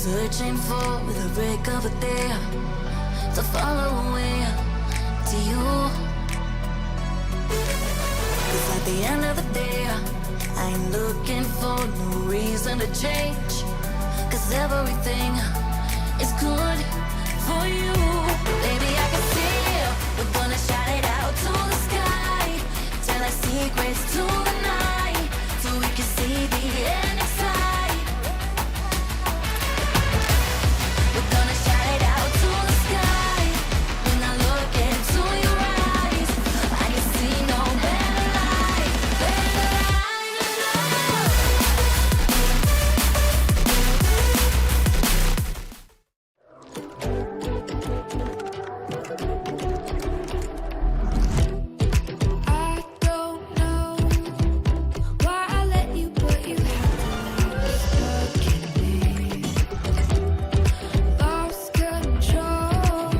Searching for the break of a day to follow away to you. 'Cause at the end of the day, I ain't looking for no reason to change. 'Cause everything is good for you. Baby, I can see we're gonna shout it out to the sky. Tell our secrets to the night, so we can see the end inside. We're gonna shout it out to the sky. When I look into your eyes, I can see no better light, better light than love. I don't know why I let you, but you have to look at me. Lost control,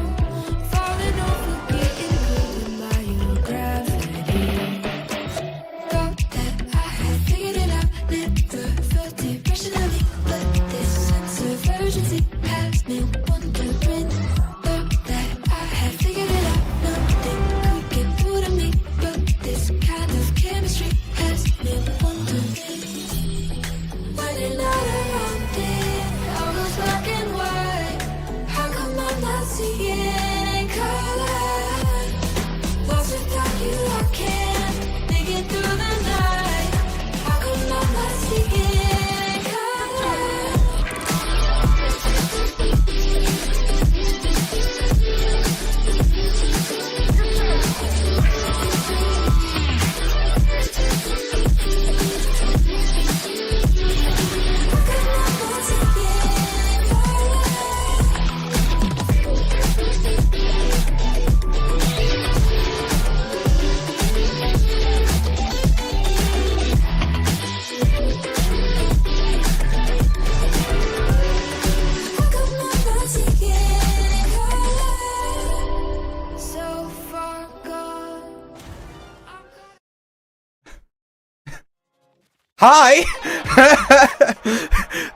falling over, getting pulled by your gravity. Thought that I had figured it out, never felt it rationally, but this sense of urgency has me wondering. Thought that I had figured it out, nothing could get through to me, but this kind of chemistry has me wondering. When you're not around it, all goes black and white. How come I'm not seeing in color? Lost without you, I can't make it through the night. How come I'm not seeing in color? So far gone. Hi!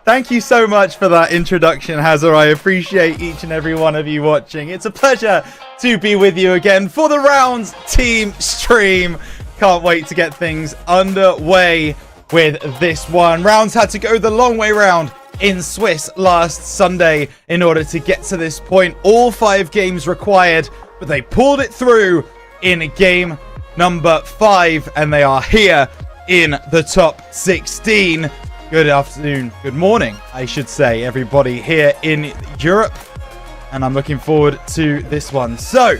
Thank you so much for that introduction, Hazard. I appreciate each and every one of you watching. It's a pleasure to be with you again for the Rounds team stream. Can't wait to get things underway with this one. Rounds had to go the long way round in Swiss last Sunday in order to get to this point. All 5 games required, but they pulled it through in game number 5, and they are here in the top 16. Good afternoon, good morning, I should say, everybody here in Europe. And I'm looking forward to this one. So,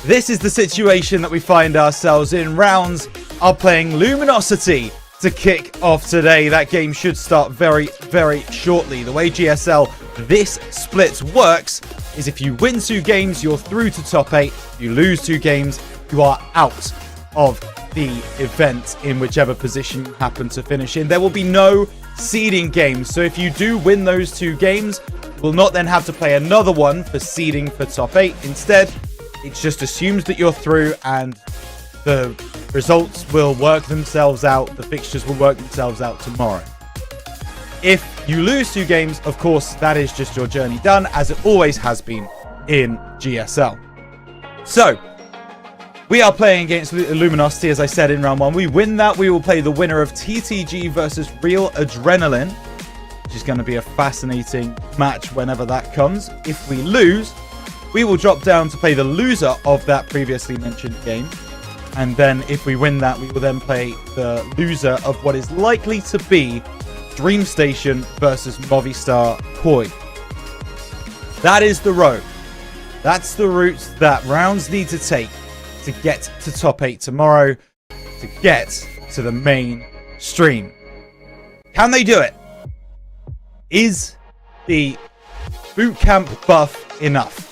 this is the situation that we find ourselves in. Rounds are playing Luminosity to kick off today. That game should start very, very shortly. The way GSL this split works is if you win 2 games, you're through to top 8. If you lose 2 games, you are out of the event in whichever position you happen to finish in. There will be no seeding games. So if you do win those 2 games, you will not then have to play another one for seeding for top 8. Instead, it just assumes that you're through and the results will work themselves out. The fixtures will work themselves out tomorrow. If you lose 2 games, of course, that is just your journey done, as it always has been in GSL. So, we are playing against Luminosity, as I said, in round 1. We win that, we will play the winner of TTG versus Real Adrenaline, which is going to be a fascinating match whenever that comes. If we lose, we will drop down to play the loser of that previously mentioned game. And then if we win that, we will then play the loser of what is likely to be Dream Station versus Movistar Koi. That is the road. That's the route that Rounds need to take to get to top 8 tomorrow, to get to the main stream. Can they do it? Is the bootcamp buff enough?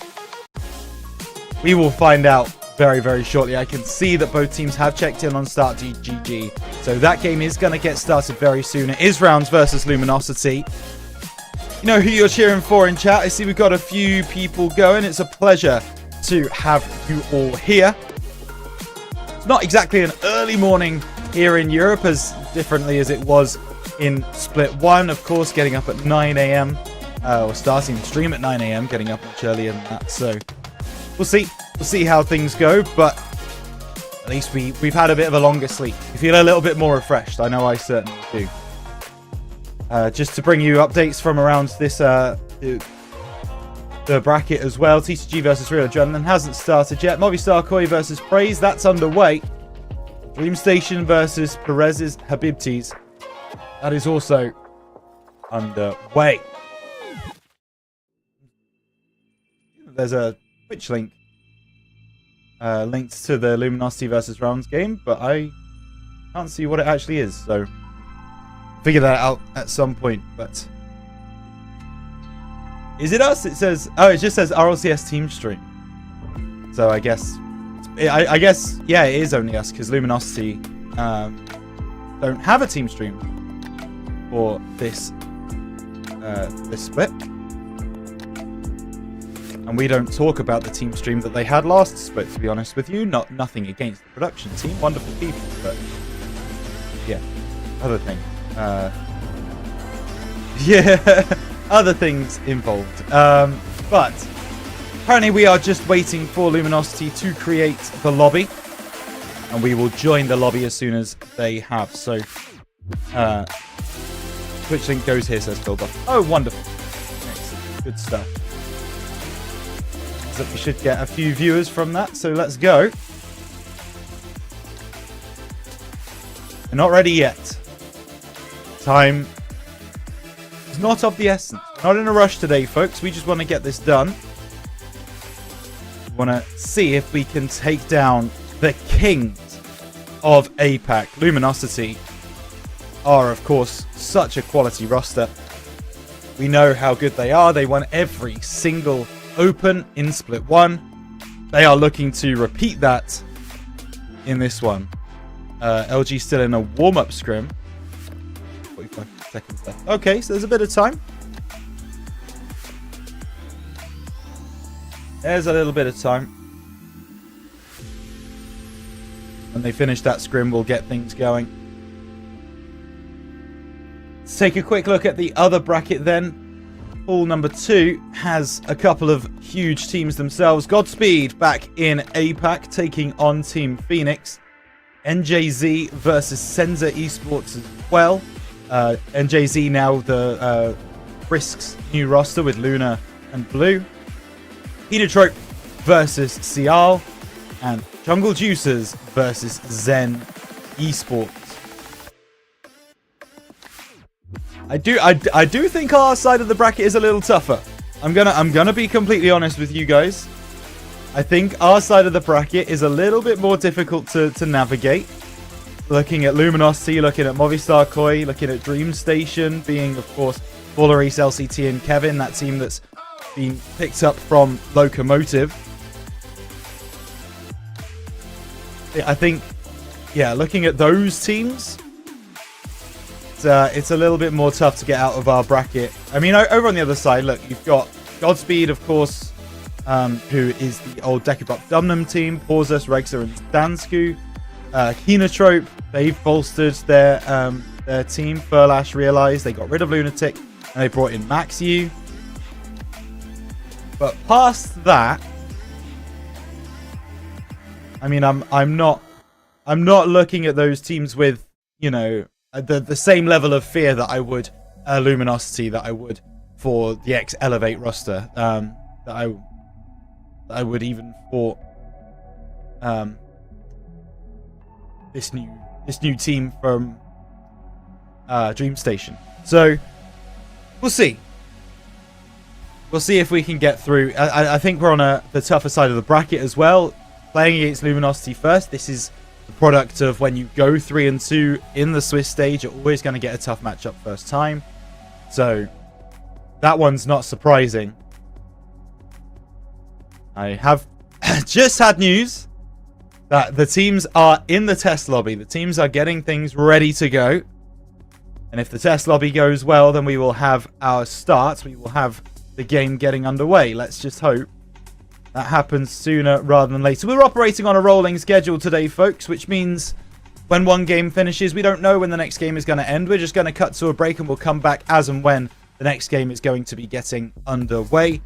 We will find out very, very shortly. I can see that both teams have checked in on Start GG, so that game is going to get started very soon. It is Rounds versus Luminosity. You know who you're cheering for in chat. I see we've got a few people going. It's a pleasure to have you all here. It's not exactly an early morning here in Europe, as differently as it was in Split 1, of course, getting up at 9 a.m. Or starting the stream at 9 a.m., getting up much earlier than that. So we'll see. We'll see how things go, but at least we've had a bit of a longer sleep. We feel a little bit more refreshed. I know I certainly do. Just to bring you updates from around this the bracket as well. TCG versus Real Adrenaline hasn't started yet. Movistar Koi versus Praise, that's underway. Dream Station versus Perez's Habibtis, that is also underway. There's a Twitch link linked to the Luminosity versus Rounds game, but I can't see what it actually is, so figure that out at some point. But is it us? It says, oh, it just says RLCS team stream. So I guess, I guess, yeah, it is only us, because Luminosity don't have a team stream for this this split. And we don't talk about the team stream that they had last split, to be honest with you. Nothing against the production team. Wonderful people, but yeah, other thing. Yeah, other things involved. But apparently we are just waiting for Luminosity to create the lobby. And we will join the lobby as soon as they have. So, Twitch link goes here, says Philbuff. Oh, wonderful. Excellent. Good stuff. So we should get a few viewers from that, so let's go. We're not ready yet. Time is not of the essence. Not in a rush today, folks. We just want to get this done. We want to see if we can take down the kings of APAC. Luminosity are, of course, such a quality roster. We know how good they are. They won every single Open in Split 1. They are looking to repeat that in this one. LG still in a warm-up scrim. 45 seconds left. Okay, so there's a bit of time. There's a little bit of time. When they finish that scrim, we'll get things going. Let's take a quick look at the other bracket then. Pool number 2 has a couple of huge teams themselves. Godspeed back in APAC taking on Team Phoenix. NJZ versus Senza Esports as well. NJZ now the Frisk's new roster with Luna and Blue. Penotrope versus Cial. And Jungle Juicers versus Zen Esports. I do think our side of the bracket is a little tougher. I'm gonna be completely honest with you guys. I think our side of the bracket is a little bit more difficult to navigate. Looking at Luminosity, looking at Movistar Koi, looking at Dream Station, being of course Balleris, LCT, and Kevin, that team that's been picked up from Locomotive. I think, yeah, looking at those teams, it's a little bit more tough to get out of our bracket. I mean, over on the other side, look, you've got Godspeed, of course, who is the old Decubop Dumnum team, Porzus, Regza, and Dansku. Kenotrope, they've bolstered their team. Furlash realized they got rid of Lunatic and they brought in Maxu. But past that, I mean, I'm not looking at those teams with, you know, the same level of fear that I would Luminosity, that I would for the X Elevate roster, that I would even for this new team from Dream Station. So we'll see. We'll see if we can get through. I think we're on the tougher side of the bracket as well. Playing against Luminosity first, this is the product of when you go 3-2 in the Swiss stage, you're always going to get a tough matchup first time. So that one's not surprising. I have just had news that the teams are in the test lobby. The teams are getting things ready to go. And if the test lobby goes well, then we will have our start. We will have the game getting underway. Let's just hope that happens sooner rather than later. We're operating on a rolling schedule today, folks, which means when one game finishes. We don't know when the next game is going to end. We're just going to cut to a break and we'll come back as and when the next game is going to be getting underway.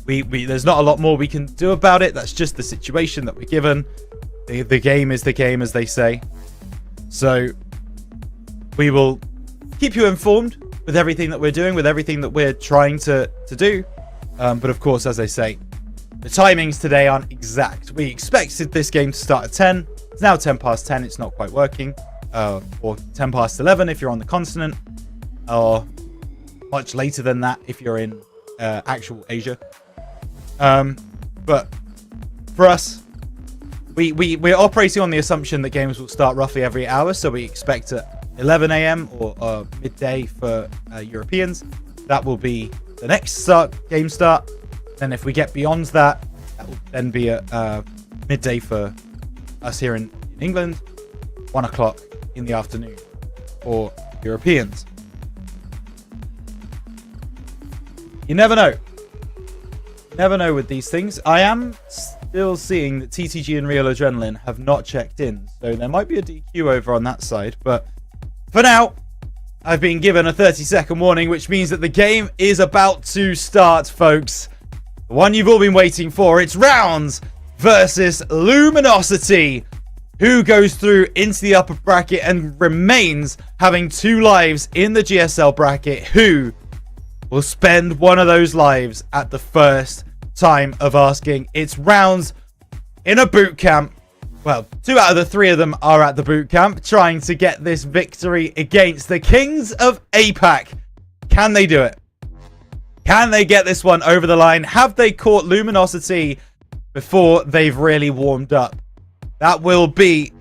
There's not a lot more we can do about it. That's just the situation that we're given. The game is the game, as they say. So we will keep you informed with everything that we're doing, with everything that we're trying to do. But of course, as I say, the timings today aren't exact. We expected this game to start at 10. It's now 10 past 10. It's not quite working. Or 10 past 11 if you're on the continent. Or much later than that if you're in actual Asia. But for us, we're operating on the assumption that games will start roughly every hour. So we expect at 11 a.m. or midday for Europeans. That will be the next game start. Then if we get beyond that, that will then be at midday for us here in England. 1 o'clock in the afternoon for Europeans. You never know. Never know with these things. I am still seeing that TTG and Real Adrenaline have not checked in. So there might be a DQ over on that side. But for now, I've been given a 30-second warning, which means that the game is about to start, folks. The one you've all been waiting for. It's Rounds versus Luminosity. Who goes through into the upper bracket and remains having 2 lives in the GSL bracket. Who will spend one of those lives at the first time of asking. It's Rounds in a boot camp. Well, 2 out of the 3 of them are at the boot camp trying to get this victory against the Kings of APAC. Can they do it? Can they get this one over the line? Have they caught Luminosity before they've really warmed up? That will be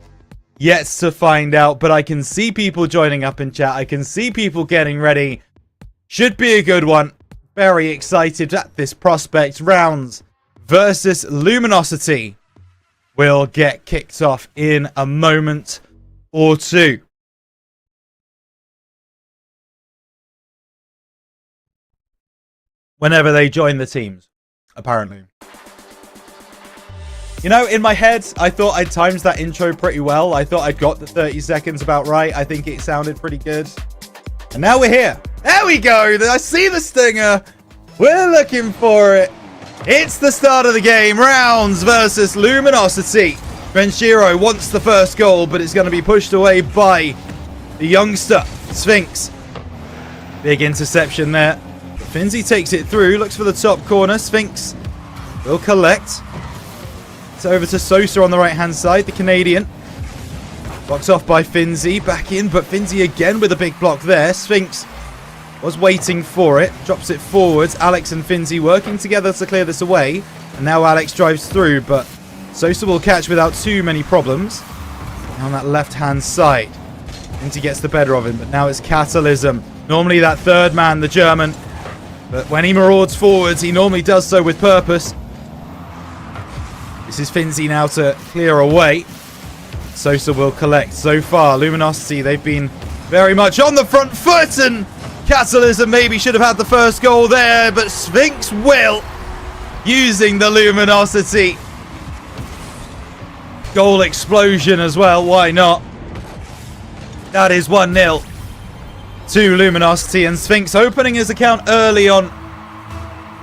yet to find out, but I can see people joining up in chat. I can see people getting ready. Should be a good one. Very excited at this prospect. Rounds versus Luminosity will get kicked off in a moment or two. Whenever they join the teams, apparently. You know, in my head, I thought I'd timed that intro pretty well. I thought I'd got the 30 seconds about right. I think it sounded pretty good. And now we're here. There we go. I see the stinger. We're looking for it. It's the start of the game. Rounds versus Luminosity. Renshiro wants the first goal, but it's going to be pushed away by the youngster, Sphinx. Big interception there. Finzi takes it through. Looks for the top corner. Sphinx will collect. It's over to Sosa on the right-hand side, the Canadian. Blocked off by Finzi. Back in, but Finzi again with a big block there. Sphinx was waiting for it. Drops it forwards. Alex and Finzi working together to clear this away. And now Alex drives through, but Sosa will catch without too many problems. On that left-hand side. Finzi gets the better of him, but now it's Catalysm. Normally that third man, the German. But when he marauds forwards, he normally does so with purpose. This is Finzi now to clear away. Sosa will collect. So far, Luminosity, they've been very much on the front foot, and Catalysm maybe should have had the first goal there, but Sphinx will, using the Luminosity goal explosion as well. Why not? That is 1-0 to Luminosity, and Sphinx opening his account early on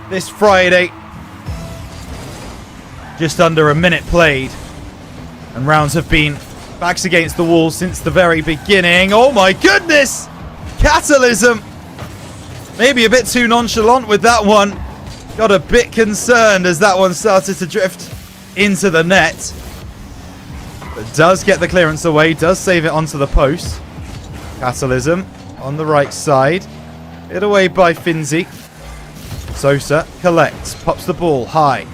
this Friday. Just under a minute played, and Rounds have been backs against the wall since the very beginning. Oh my goodness! Catalysm! Maybe a bit too nonchalant with that one. Got a bit concerned as that one started to drift into the net. But does get the clearance away, does save it onto the post. Catalysm on the right side. Hit away by Finzi. Sosa collects, pops the ball high.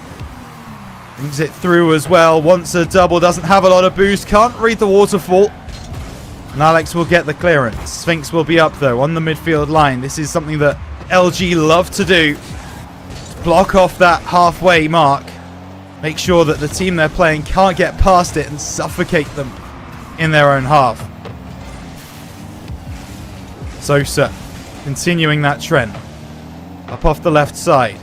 Brings it through as well. Wants a double. Doesn't have a lot of boost. Can't read the waterfall. And Alex will get the clearance. Sphinx will be up though on the midfield line. This is something that LG love to do. Block off that halfway mark. Make sure that the team they're playing can't get past it and suffocate them in their own half. Sosa continuing that trend. Up off the left side.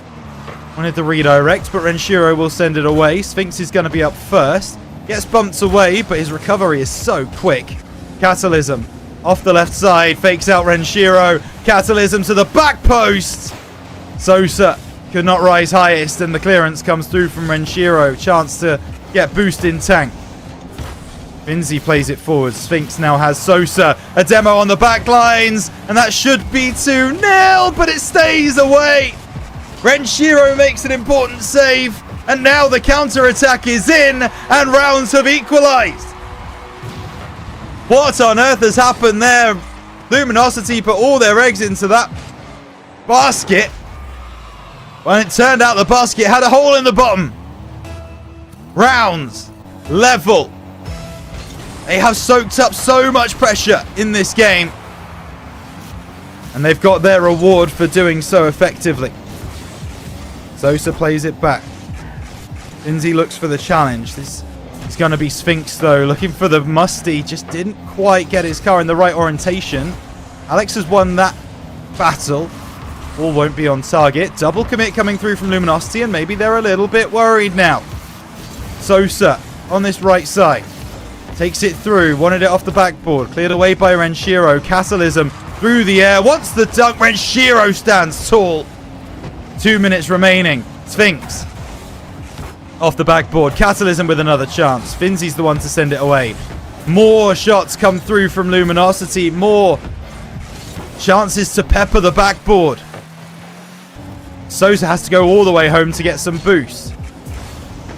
Wanted the redirect, but Renshiro will send it away. Sphinx is going to be up first. Gets bumped away, but his recovery is so quick. Catalysm off the left side, fakes out Renshiro. Catalysm to the back post. Sosa could not rise highest, and the clearance comes through from Renshiro. Chance to get boost in tank. Finzi plays it forward. Sphinx now has Sosa. A demo on the back lines, and that should be 2-0, but it stays away. Renshiro makes an important save, and now the counter-attack is in, and rounds have equalised. What on earth has happened there? Luminosity put all their eggs into that basket. When it turned out the basket had a hole in the bottom. Rounds level. They have soaked up so much pressure in this game, and they've got their reward for doing so effectively. Sosa plays it back. Finzi looks for the challenge. This is going to be Sphinx, though, looking for the musty. Just didn't quite get his car in the right orientation. Alex has won that battle. All won't be on target. Double commit coming through from Luminosity, and maybe they're a little bit worried now. Sosa on this right side. Takes it through. Wanted it off the backboard. Cleared away by Renshiro. Catalysm through the air. Wants the dunk. Renshiro stands tall. 2 minutes remaining. Sphinx off the backboard. Catalysm with another chance. Finzi's the one to send it away. More shots come through from Luminosity. More chances to pepper the backboard. Sosa has to go all the way home to get some boost.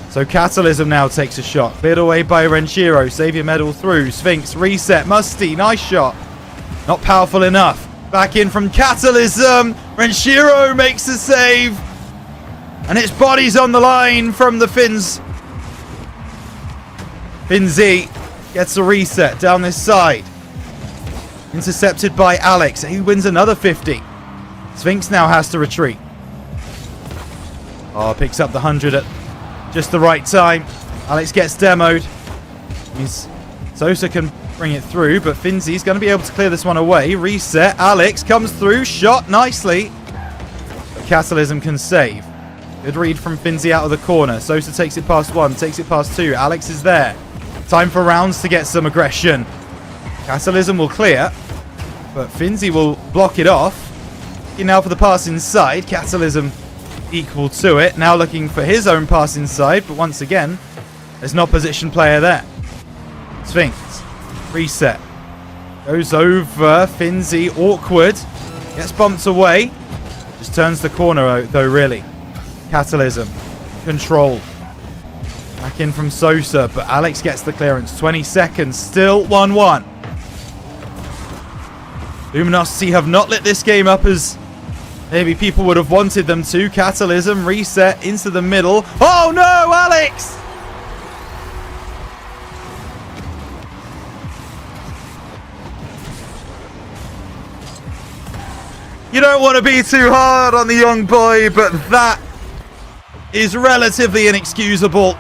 So Catalysm now takes a shot. Cleared away by Renshiro. Savior medal through. Sphinx reset. Musty. Nice shot. Not powerful enough. Back in from Catalysm. Renshiro makes a save. And its body's on the line from the Finns. Finzi gets a reset down this side. Intercepted by Alex. He wins another 50. Sphinx now has to retreat. Oh, picks up the 100 at just the right time. Alex gets demoed. Sosa can bring it through, but Finzi's going to be able to clear this one away. Reset. Alex comes through. Shot nicely. But Catalysm can save. Good read from Finzi out of the corner. Sosa takes it past one. Takes it past two. Alex is there. Time for rounds to get some aggression. Catalysm will clear, but Finzi will block it off. Now for the pass inside. Catalysm equal to it. Now looking for his own pass inside, but once again, there's an opposition player there. Sphinx. Reset. Goes over. Finzi. Awkward. Gets bumped away. Just turns the corner out, though, really. Catalysm. Control. Back in from Sosa, but Alex gets the clearance. 20 seconds. Still 1-1. Luminosity have not lit this game up as maybe people would have wanted them to. Catalysm reset into the middle. Oh no, Alex! You don't want to be too hard on the young boy, but that is relatively inexcusable.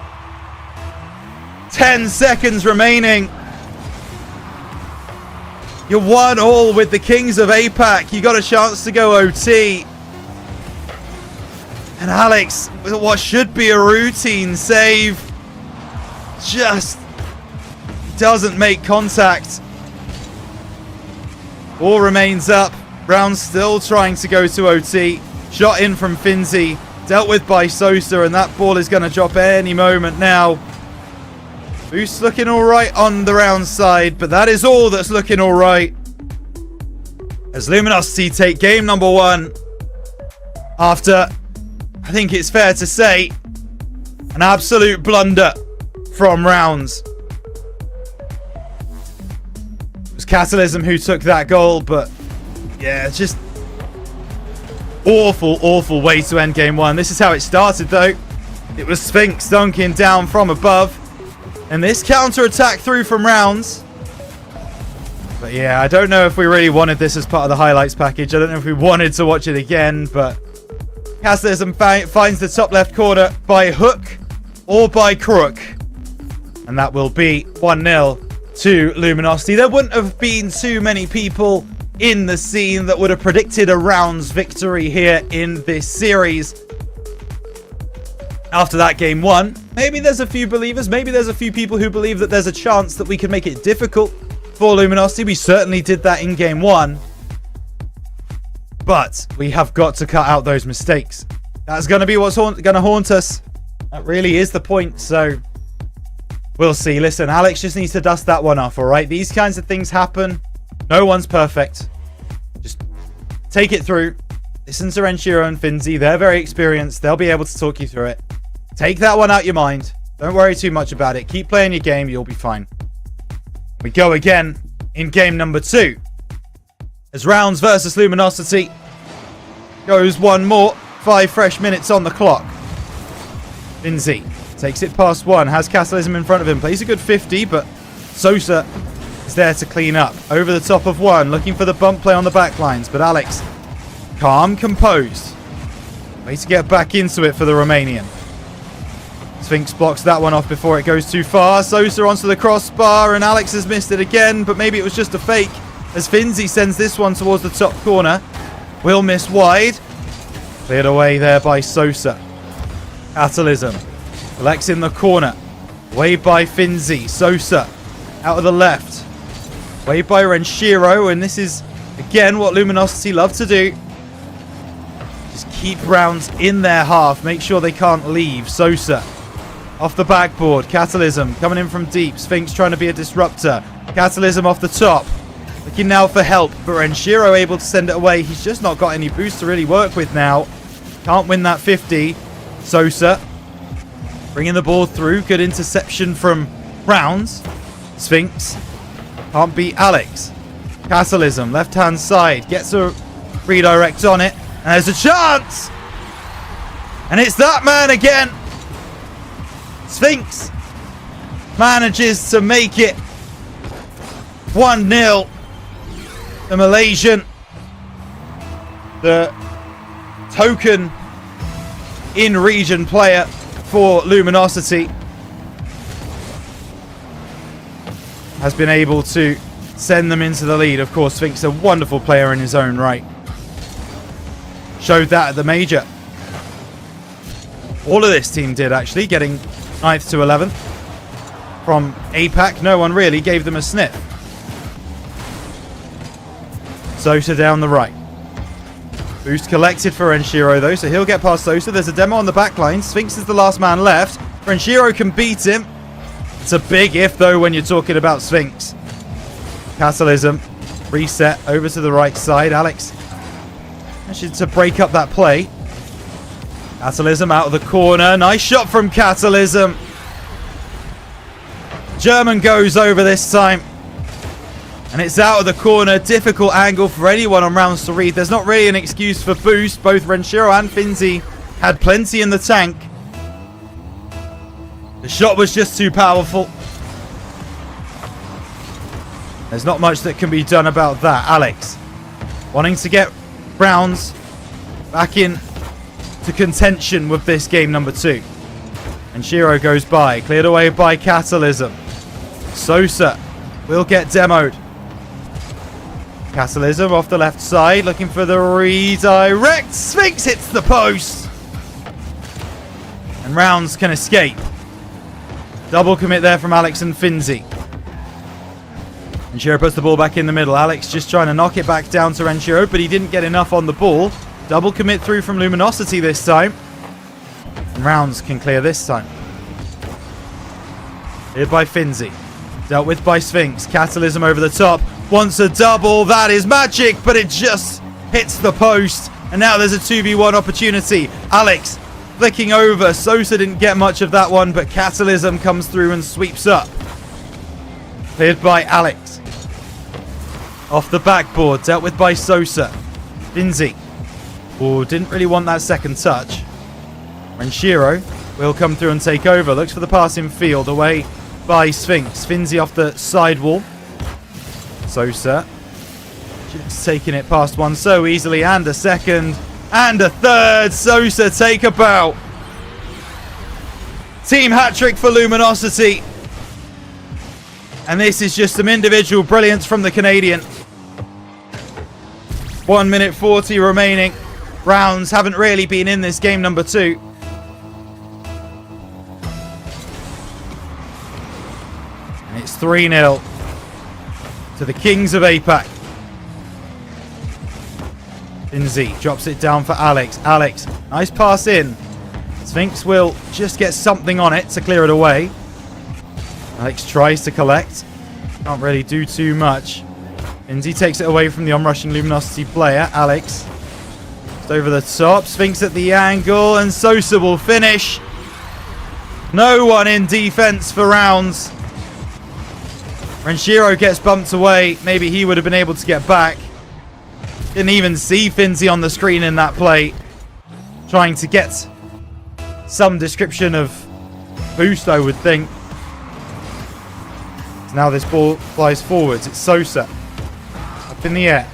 10 seconds remaining. You're 1-1 with the Kings of APAC. You got a chance to go OT. And Alex, with what should be a routine save, just doesn't make contact. Ball remains up. Brown still trying to go to OT. Shot in from Finzi. Dealt with by Sosa, and that ball is going to drop any moment now. Boost looking alright on the round side, but that is all that's looking alright. As Luminosity take game number 1 after, I think it's fair to say, an absolute blunder from Rounds. It was Catalysm who took that goal, but yeah, it's just awful way to end game 1. This is how it started, though. It was Sphinx dunking down from above. And this counter-attack through from Rounds. But yeah, I don't know if we really wanted this as part of the highlights package. I don't know if we wanted to watch it again, but Catalysm finds the top left corner by hook or by crook. And that will be 1-0 to Luminosity. There wouldn't have been too many people in the scene that would have predicted a Rounds victory here in this series. After that game 1, maybe there's a few believers, maybe there's a few people who believe that there's a chance that we could make it difficult for Luminosity. We certainly did that in game 1. But we have got to cut out those mistakes. That's going to be what's going to haunt us. That really is the point, so we'll see. Listen, Alex just needs to dust that one off, all right? These kinds of things happen. No one's perfect. Just take it through. Listen to Renshiro and Finzi. They're very experienced. They'll be able to talk you through it. Take that one out your mind. Don't worry too much about it. Keep playing your game. You'll be fine. We go again in game number 2. As Rounds versus Luminosity goes one more. 5 fresh minutes on the clock. Finzi takes it past 1. Has Catalysm in front of him. Plays a good 50, but Sosa is there to clean up. Over the top of 1. Looking for the bump play on the backlines. But Alex, calm, composed. Way to get back into it for the Romanian. Sphinx blocks that one off before it goes too far. Sosa onto the crossbar, and Alex has missed it again, but maybe it was just a fake as Finzi sends this one towards the top corner. Will miss wide. Cleared away there by Sosa. Catalysm collects in the corner. Waved by Finzi. Sosa out of the left. Waved by Renshiro, and this is, again, what Luminosity love to do. Just keep Rounds in their half. Make sure they can't leave. Sosa off the backboard. Catalysm coming in from deep. Sphinx trying to be a disruptor. Catalysm off the top. Looking now for help, but Renshiro able to send it away. He's just not got any boost to really work with now. Can't win that 50. Sosa bringing the ball through. Good interception from Rounds. Sphinx can't beat Alex. Catalysm, left-hand side. Gets a redirect on it. And there's a chance! And it's that man again. Sphinx manages to make it 1-0. The Malaysian, the token in-region player for Luminosity, has been able to send them into the lead. Of course, Sphinx, a wonderful player in his own right. Showed that at the major. All of this team did, actually, getting 9th to 11th. From APAC, no one really gave them a sniff. Sosa down the right. Boost collected for Renshiro, though, so he'll get past Sosa. There's a demo on the backline. Sphinx is the last man left. Renshiro can beat him. It's a big if, though, when you're talking about Sphinx. Catalysm. Reset over to the right side. Alex managed to break up that play. Catalysm out of the corner. Nice shot from Catalysm. German goes over this time. And it's out of the corner. Difficult angle for anyone on Rounds to read. There's not really an excuse for boost. Both Renshiro and Finzi had plenty in the tank. The shot was just too powerful. There's not much that can be done about that. Alex wanting to get Rounds back in to contention with this game number 2. And Shiro goes by. Cleared away by Catalysm. Sosa will get demoed. Catalysm off the left side, looking for the redirect. Sphinx hits the post. And Rounds can escape. Double commit there from Alex and Finzi. Renshiro puts the ball back in the middle. Alex just trying to knock it back down to Renshiro, but he didn't get enough on the ball. Double commit through from Luminosity this time. And Rounds can clear this time. Cleared by Finzi. Dealt with by Sphinx. Catalysm over the top. Wants a double. That is magic, but it just hits the post. And now there's a 2v1 opportunity. Alex flicking over. Sosa didn't get much of that one, but Catalysm comes through and sweeps up. Cleared by Alex. Off the backboard. Dealt with by Sosa. Finzi. Oh, didn't really want that second touch. Renshiro will come through and take over. Looks for the pass in field. Away by Sphinx. Finzi off the sidewall. Sosa just taking it past one so easily. And a second. And a third. Sosa take a bow. Team hat-trick for Luminosity. And this is just some individual brilliance from the Canadian. 1 minute 40 remaining. Rounds haven't really been in this game number 2. 3-0 to the Kings of APAC. Finzi drops it down for Alex. Alex, nice pass in. Sphinx will just get something on it to clear it away. Alex tries to collect. Can't really do too much. Finzi takes it away from the onrushing Luminosity player. Alex just over the top. Sphinx at the angle, and Sosa will finish. No one in defense for rounds. Renshiro gets bumped away. Maybe he would have been able to get back. Didn't even see Finzi on the screen in that play. Trying to get some description of boost, I would think. Now this ball flies forwards. It's Sosa. Up in the air.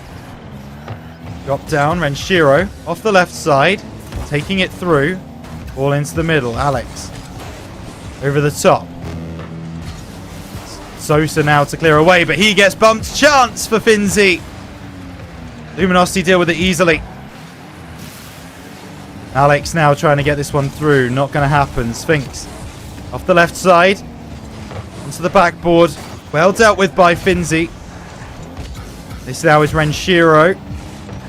Drop down. Renshiro off the left side. Taking it through. Ball into the middle. Alex. Over the top. Sosa now to clear away, but he gets bumped. Chance for Finzi. Luminosity deal with it easily. Alex now trying to get this one through. Not going to happen. Sphinx off the left side. Onto the backboard. Well dealt with by Finzi. This now is Renshiro.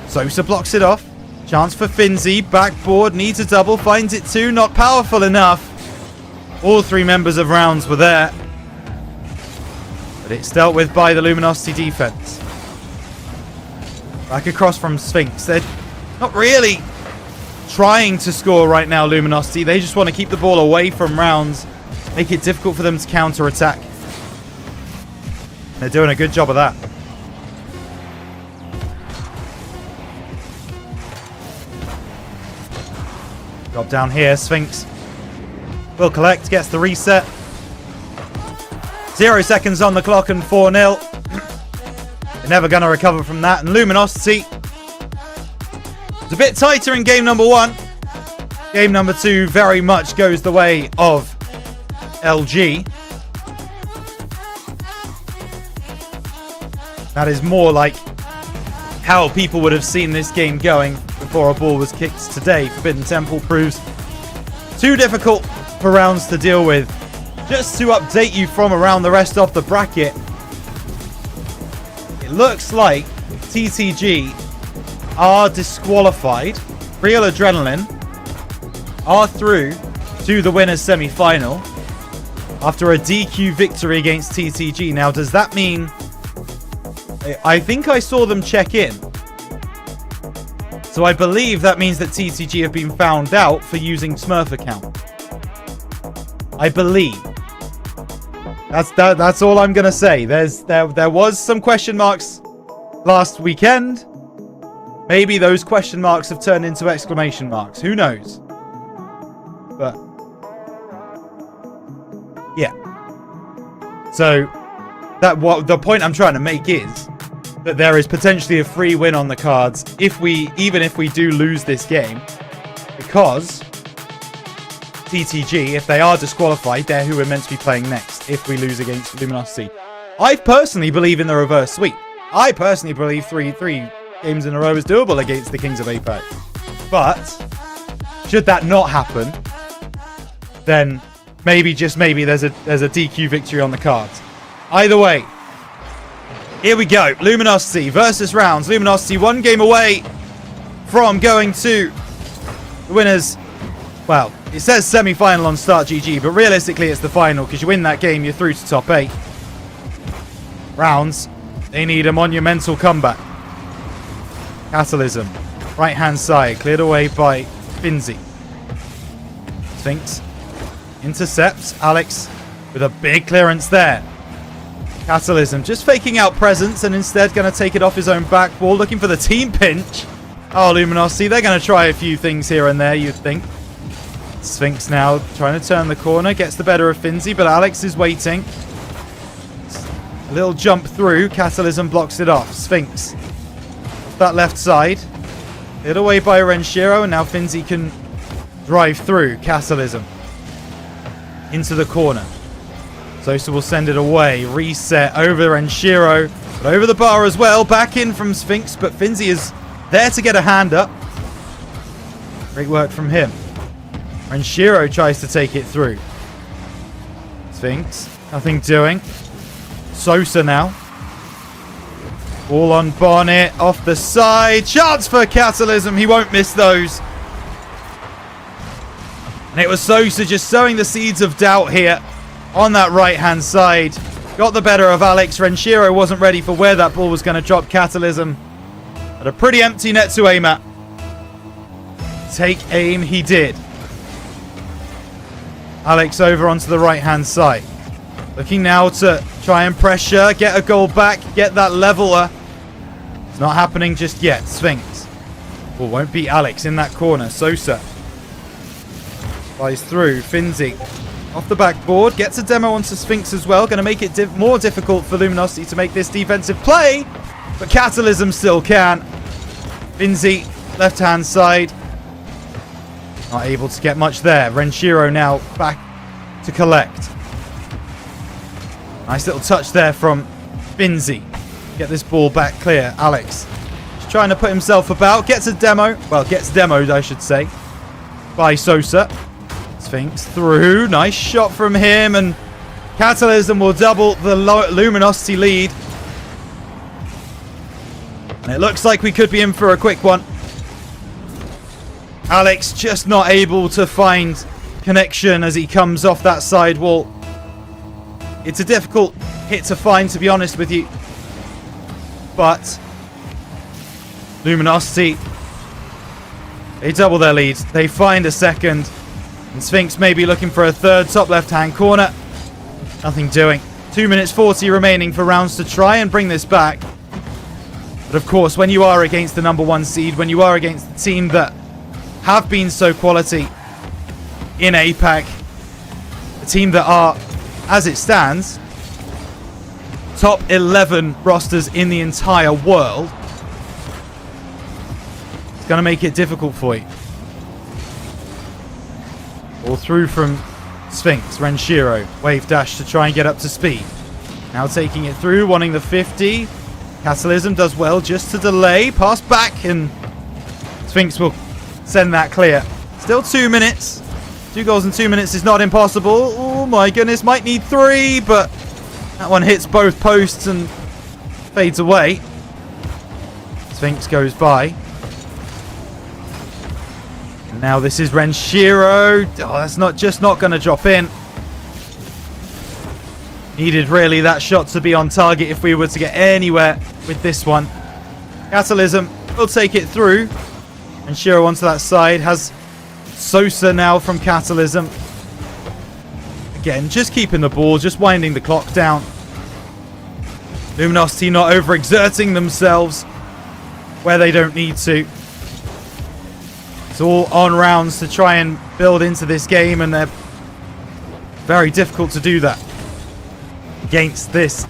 Sosa blocks it off. Chance for Finzi. Backboard. Needs a double. Finds it too. Not powerful enough. All three members of rounds were there. But it's dealt with by the Luminosity defense. Back across from Sphinx. They're not really trying to score right now, Luminosity. They just want to keep the ball away from rounds. Make it difficult for them to counter-attack. They're doing a good job of that. Drop down here. Sphinx will collect. Gets the reset. 0 seconds on the clock and 4-0. They're never going to recover from that. And Luminosity, it's a bit tighter in game number 1. Game number 2 very much goes the way of LG. That is more like how people would have seen this game going before a ball was kicked today. Forbidden Temple proves too difficult for rounds to deal with. Just to update you from around the rest of the bracket, it looks like TTG are disqualified. Real Adrenaline are through to the winners semi-final after a DQ victory against TTG. Now, does that mean... I think I saw them check in. So I believe that means that TTG have been found out for using Smurf account. I believe. That's all I'm gonna say. There was some question marks last weekend. Maybe those question marks have turned into exclamation marks. Who knows? But yeah. So the point I'm trying to make is that there is potentially a free win on the cards even if we do lose this game, because TTG, if they are disqualified, they're who we're meant to be playing next if we lose against Luminosity. I personally believe in the reverse sweep. I personally believe three games in a row is doable against the Kings of APAC. But should that not happen, then maybe, just maybe, there's a DQ victory on the cards. Either way, here we go. Luminosity versus rounds. Luminosity 1 game away from going to the winners. Well, it says semi-final on Start GG, but realistically it's the final, because you win that game, you're through to top 8. Rounds, they need a monumental comeback. Catalysm, right-hand side, cleared away by Finzi. Sphinx intercepts. Alex with a big clearance there. Catalysm just faking out presence and instead going to take it off his own back ball, looking for the team pinch. Oh, Luminosity, they're going to try a few things here and there, you'd think. Sphinx now trying to turn the corner, gets the better of Finzi, but Alex is waiting. A little jump through, Catalysm blocks it off. Sphinx off that left side, hit away by Renshiro, and now Finzi can drive through. Catalysm into the corner. Sosa will send it away, reset over Renshiro, but over the bar as well. Back in from Sphinx, but Finzi is there to get a hand up. Great work from him. Renshiro tries to take it through. Sphinx, nothing doing. Sosa now. Ball on Bonnet, off the side. Chance for Catalysm. He won't miss those. And it was Sosa just sowing the seeds of doubt here on that right-hand side. Got the better of Alex. Renshiro wasn't ready for where that ball was going to drop. Catalysm at a pretty empty net to aim at. Take aim he did. Alex over onto the right-hand side. Looking now to try and pressure, get a goal back, get that leveler. It's not happening just yet. Sphinx. Well, won't beat Alex in that corner. Sosa flies through. Finzi off the backboard. Gets a demo onto Sphinx as well. Going to make it more difficult for Luminosity to make this defensive play. But Catalysm still can. Finzi, left-hand side. Not able to get much there. Renshiro now back to collect. Nice little touch there from Finzi. Get this ball back clear. Alex just trying to put himself about. Gets a demo. Well, gets demoed, I should say, by Sosa. Sphinx through. Nice shot from him. And Catalysm will double the Luminosity lead. And it looks like we could be in for a quick one. Alex just not able to find connection as he comes off that side wall. It's a difficult hit to find, to be honest with you. But Luminosity, they double their lead. They find a second. And Sphinx may be looking for a third. Top left-hand corner. Nothing doing. 2 minutes 40 remaining for rounds to try and bring this back. But of course, when you are against the #1 seed, when you are against the team that have been so quality in APAC, a team that are, as it stands, top 11 rosters in the entire world, it's going to make it difficult for you. All through from Sphinx. Renshiro, wave dash to try and get up to speed. Now taking it through, wanting the 50. Catalysm does well just to delay. Pass back, and Sphinx will send that clear. Still 2 minutes. 2 goals in 2 minutes is not impossible. Oh my goodness, might need 3, but that one hits both posts and fades away. Sphinx goes by. And now this is Renshiro. Oh, that's not going to drop in. Needed really that shot to be on target if we were to get anywhere with this one. Catalysm will take it through. And Shiro onto that side. Has Sosa now from Catalysm. Again, just keeping the ball, just winding the clock down. Luminosity not overexerting themselves where they don't need to. It's all on rounds to try and build into this game, and they're very difficult to do that against this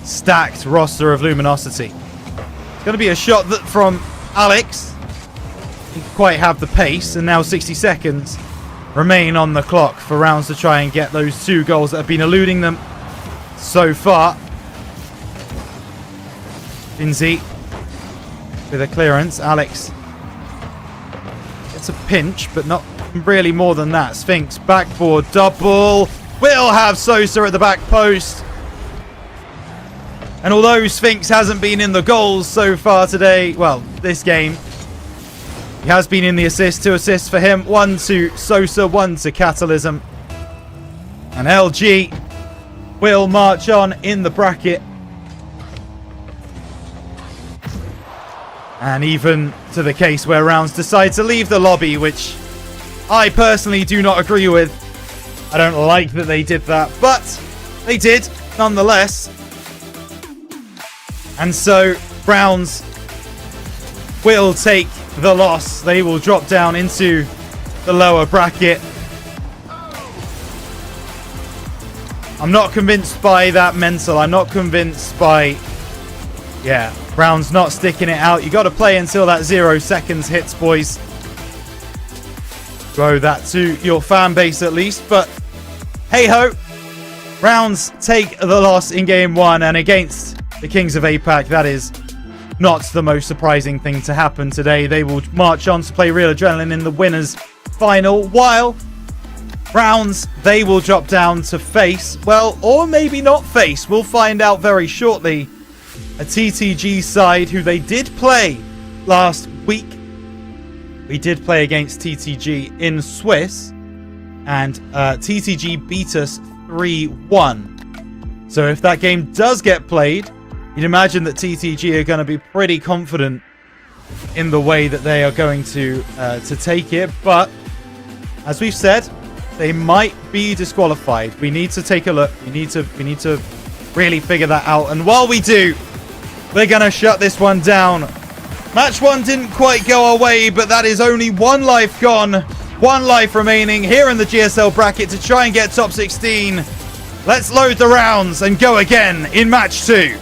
stacked roster of Luminosity. It's going to be a shot that from Alex. He didn't quite have the pace, and now 60 seconds remain on the clock for rounds to try and get those 2 goals that have been eluding them so far. Finzi with a clearance. Alex gets a pinch, but not really more than that. Sphinx backboard double. Will have Sosa at the back post. And although Sphinx hasn't been in the goals so far today, well, this game, he has been in the assists. 2 assists for him. 1 to Sosa, 1 to Catalysm. And LG will march on in the bracket. And even to the case where rounds decide to leave the lobby, which I personally do not agree with. I don't like that they did that, but they did nonetheless. And so Browns will take the loss. They will drop down into the lower bracket. I'm not convinced by that mental. I'm not convinced by, Browns not sticking it out. You got to play until that 0 seconds hits, boys. Throw that to your fan base at least. But hey ho, Browns take the loss in game 1, and against the Kings of APAC, that is not the most surprising thing to happen today. They will march on to play Real Adrenaline in the winners final, while Rounds, they will drop down to face, well, or maybe not face. We'll find out very shortly. A TTG side who they did play last week. We did play against TTG in Swiss, and TTG beat us 3-1. So if that game does get played, you'd imagine that TTG are going to be pretty confident in the way that they are going to take it. But as we've said, they might be disqualified. We need to take a look. We need to really figure that out. And while we do, we're going to shut this one down. Match 1 didn't quite go our way, but that is only 1 life gone. 1 life remaining here in the GSL bracket to try and get top 16. Let's load the rounds and go again in match 2.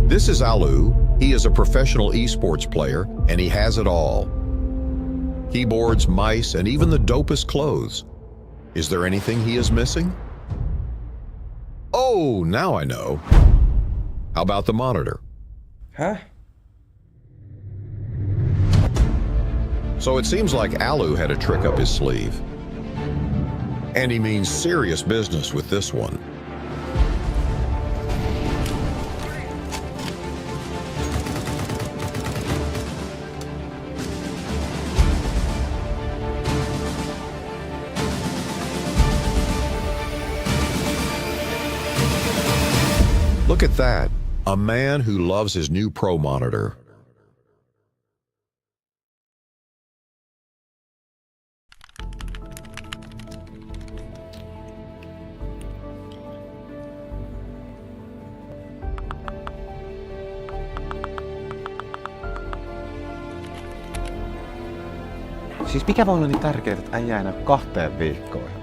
This is Alu. He is a professional esports player, and he has it all. Keyboards, mice, and even the dopest clothes. Is there anything he is missing? Oh, now I know. How about the monitor? Huh? So it seems like Alu had a trick up his sleeve. And he means serious business with this one. Look at that, a man who loves his new Pro monitor. Siis mikä voi olla niin tärkeää, että äijä enää 2 viikkoon?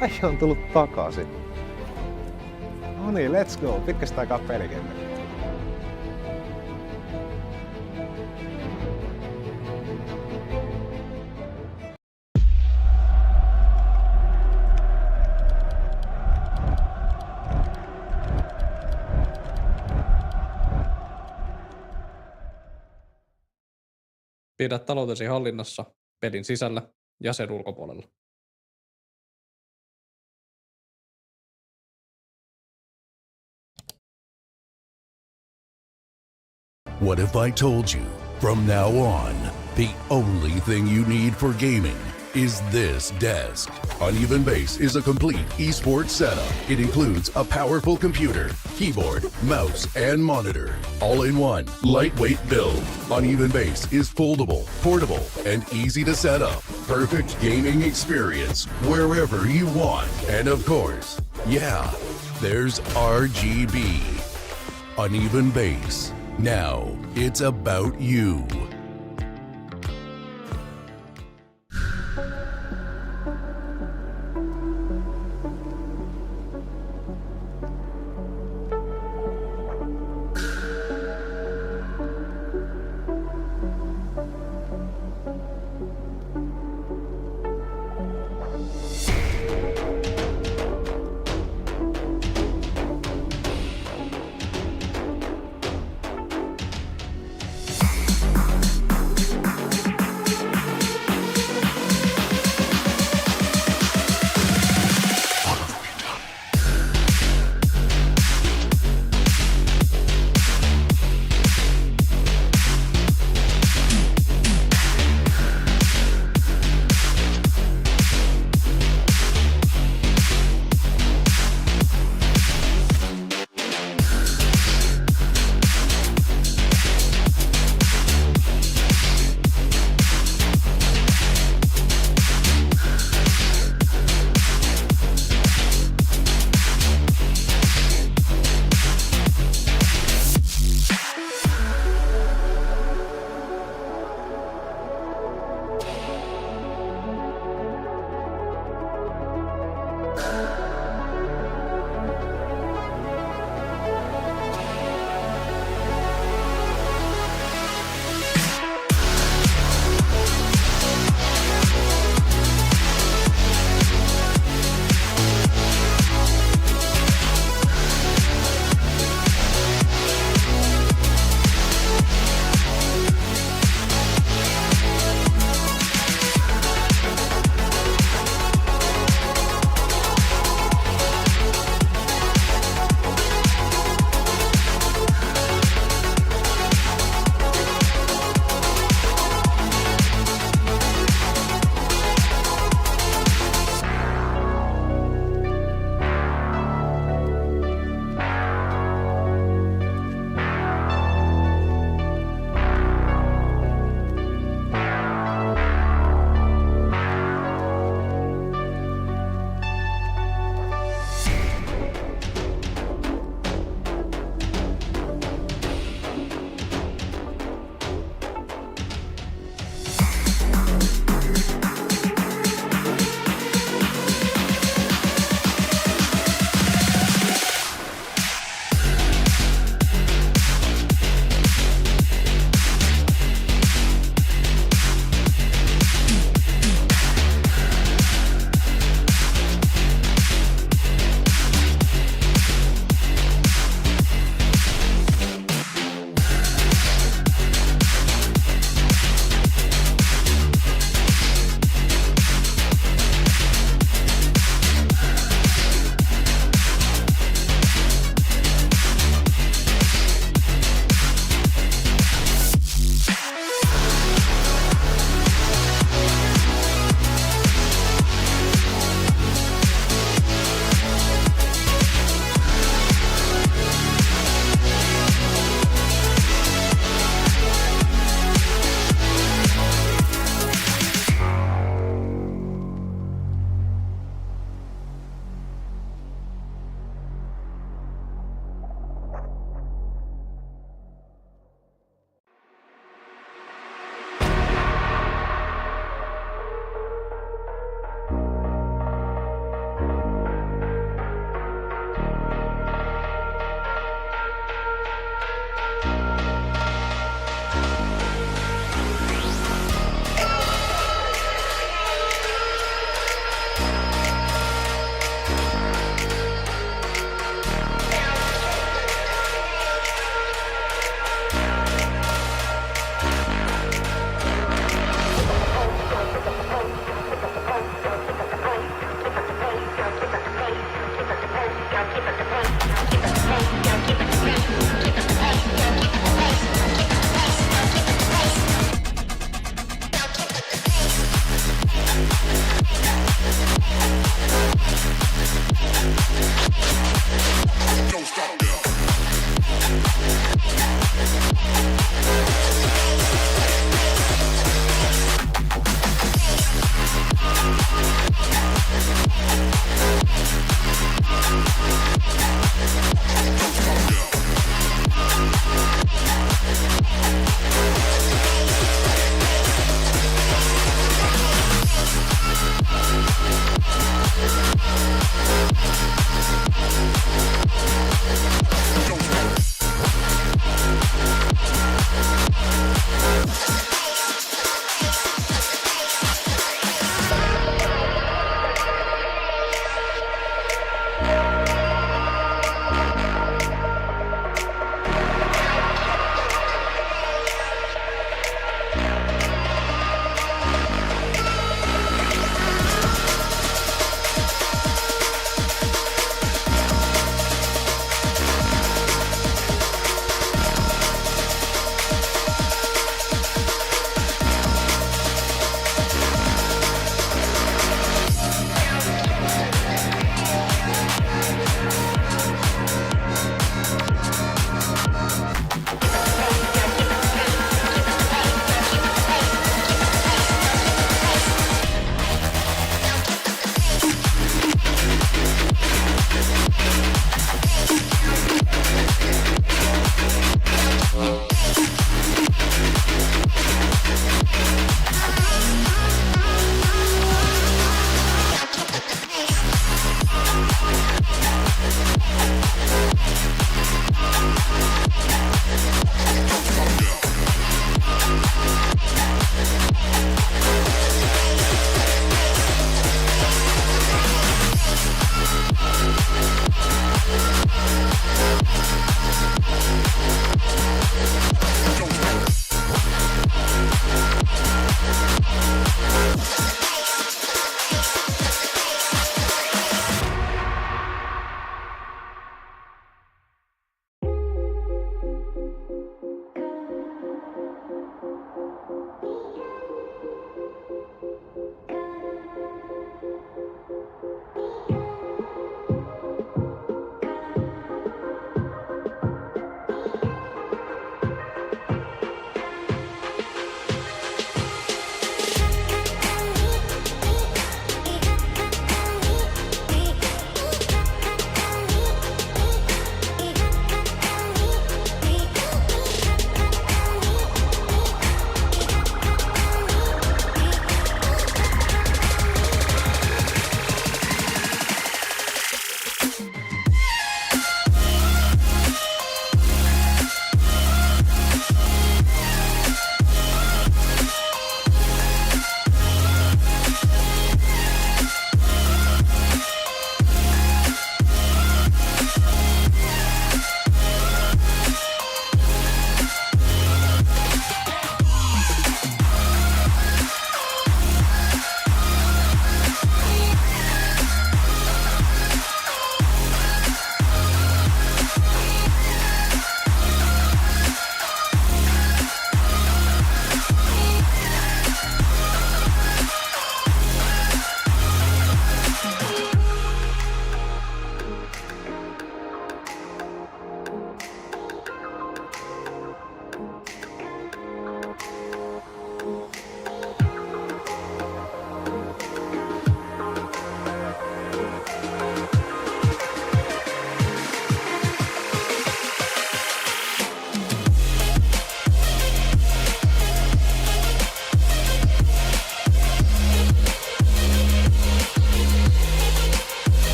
Äijä on tullut takaisin. No niin, let's go. Pitkästä aikaa pelikenttä. Pidä taloutesi hallinnassa pelin sisällä ja sen ulkopuolella. What if I told you, from now on, the only thing you need for gaming is this desk? Uneven Base is a complete esports setup. It includes a powerful computer, keyboard, mouse, and monitor, all in one lightweight build. Uneven Base is foldable, portable, and easy to set up. Perfect gaming experience wherever you want. And of course, yeah, there's RGB. Uneven Base. Now, it's about you.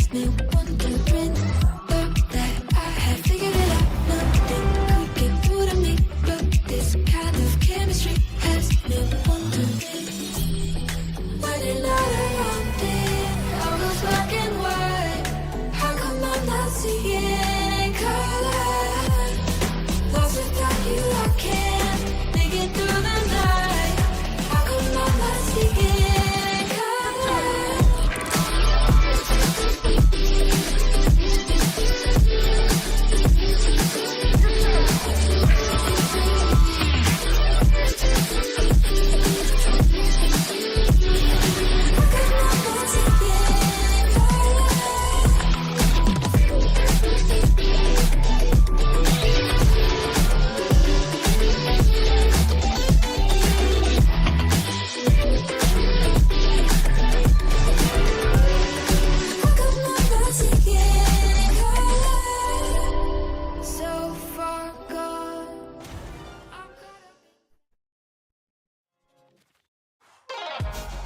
has me wondering. Thought that I had figured it out. Nothing could get through to me, but this kind of chemistry has me wondering. When you're not around it, all goes black and white. How come I'm not seeing color? Lost without you, I can't make it through the night. How come I'm not seeing color? So far gone.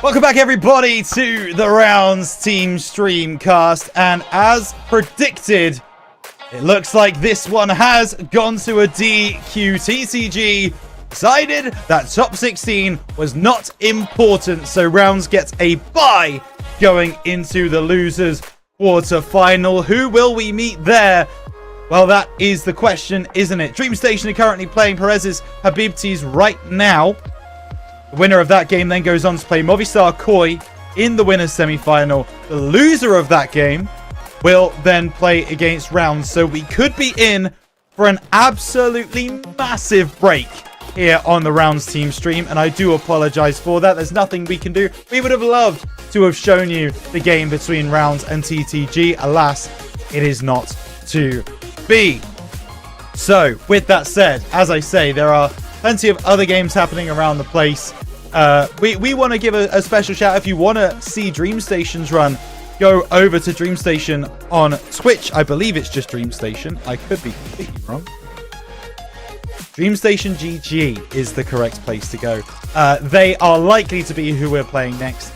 Welcome back, everybody, to the Rounds Team Streamcast. And as predicted, it looks like this one has gone to a DQ. TCG decided that top 16 was not important, so Rounds gets a bye going into the losers quarter-final. Who will we meet there? Well, that is the question, isn't it? DreamStation are currently playing Perez's Habibtis right now. The winner of that game then goes on to play Movistar Koi in the winner's semi-final. The loser of that game will then play against Rounds. So we could be in for an absolutely massive break here on the Rounds Team stream. And I do apologize for that. There's nothing we can do. We would have loved to have shown you the game between Rounds and TTG. Alas, it is not to be. So with that said, as I say, there are plenty of other games happening around the place. We want to give a special shout. If you want to see DreamStation's run, go over to DreamStation on Twitch. I believe it's just DreamStation. I could be completely wrong. DreamStation GG is the correct place to go. They are likely to be who we're playing next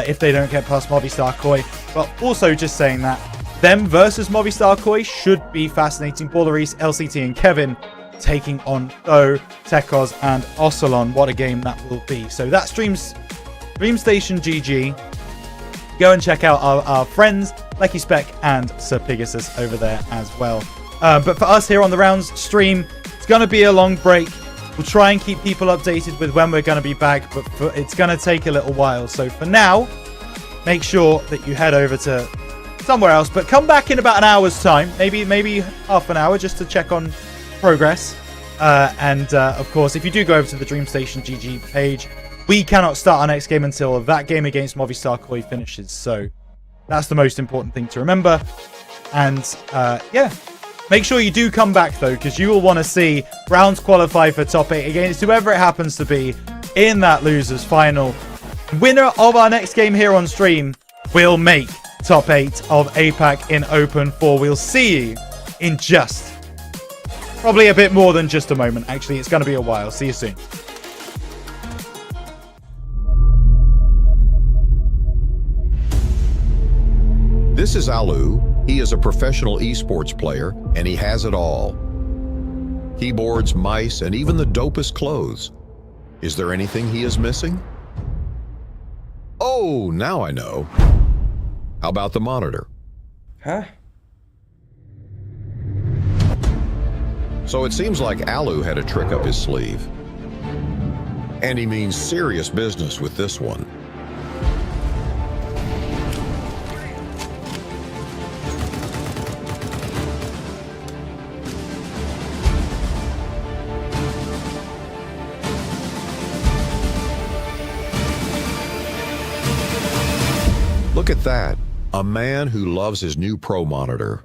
if they don't get past Movistar Koi. But also just saying that them versus Movistar Koi should be fascinating. Ballaris, LCT and Kevin taking on Tho, Tekos and Ocelon. What a game that will be. So that's DreamStation GG. Go and check out our friends Lecky Spec and Sir Pegasus over there as well. But for us here on the Rounds stream, it's going to be a long break. We'll try and keep people updated with when we're going to be back, but it's going to take a little while. So for now, make sure that you head over to somewhere else, but come back in about an hour's time, maybe half an hour, just to check on progress. Of course, if you do go over to the DreamStation GG page, we cannot start our next game until that game against Movistar Koi finishes. So that's the most important thing to remember. And yeah, make sure you do come back though, because you will want to see Rounds qualify for top 8 against whoever it happens to be in that losers final. Winner of our next game here on stream will make top 8 of APAC in Open 4. We'll see you in just probably a bit more than just a moment. Actually, it's going to be a while. See you soon. This is Alu. He is a professional esports player, and he has it all. Keyboards, mice, and even the dopest clothes. Is there anything he is missing? Oh, now I know. How about the monitor? Huh? So it seems like Alu had a trick up his sleeve. And he means serious business with this one. Look at that. A man who loves his new Pro monitor.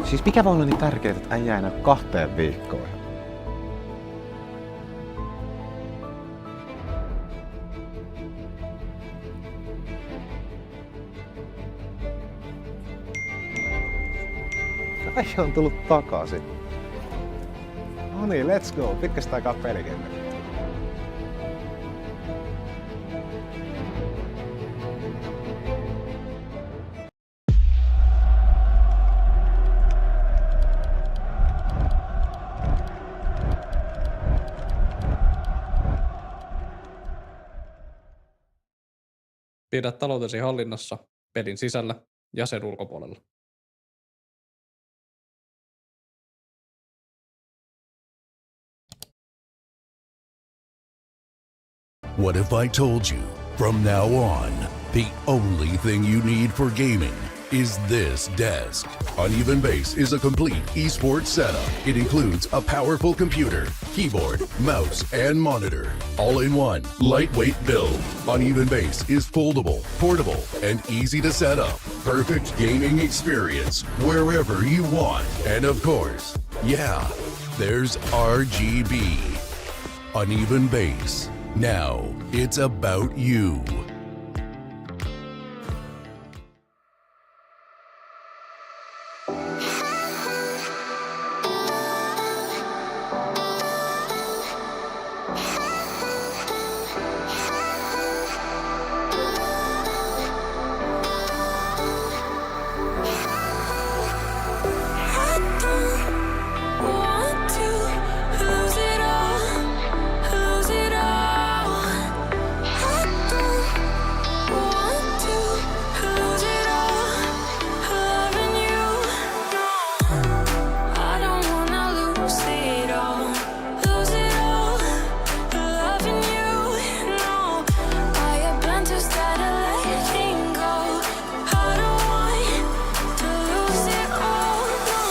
Siis mikä voi olla niin tärkeää, että äijä ei näy 2 viikkoon? Äijä on tullut takaisin. No niin, let's go. Pitkästä aikaa pelikenttä. Pidä taloutesi hallinnassa pelin sisällä ja sen ulkopuolella. What if I told you from now on, the only thing you need for gaming is this desk? Uneven Base is a complete esports setup. It includes a powerful computer, keyboard, mouse, and monitor, all in one lightweight build. Uneven Base is foldable, portable, and easy to set up. Perfect gaming experience wherever you want. And of course, yeah, there's RGB. Uneven Base. Now it's about you. Want to lose it all, lose it all. I don't want to lose it all, loving you. No, I don't wanna lose it all, lose it all, loving you. No, I have been too scared of letting go. I don't want to lose it all. No.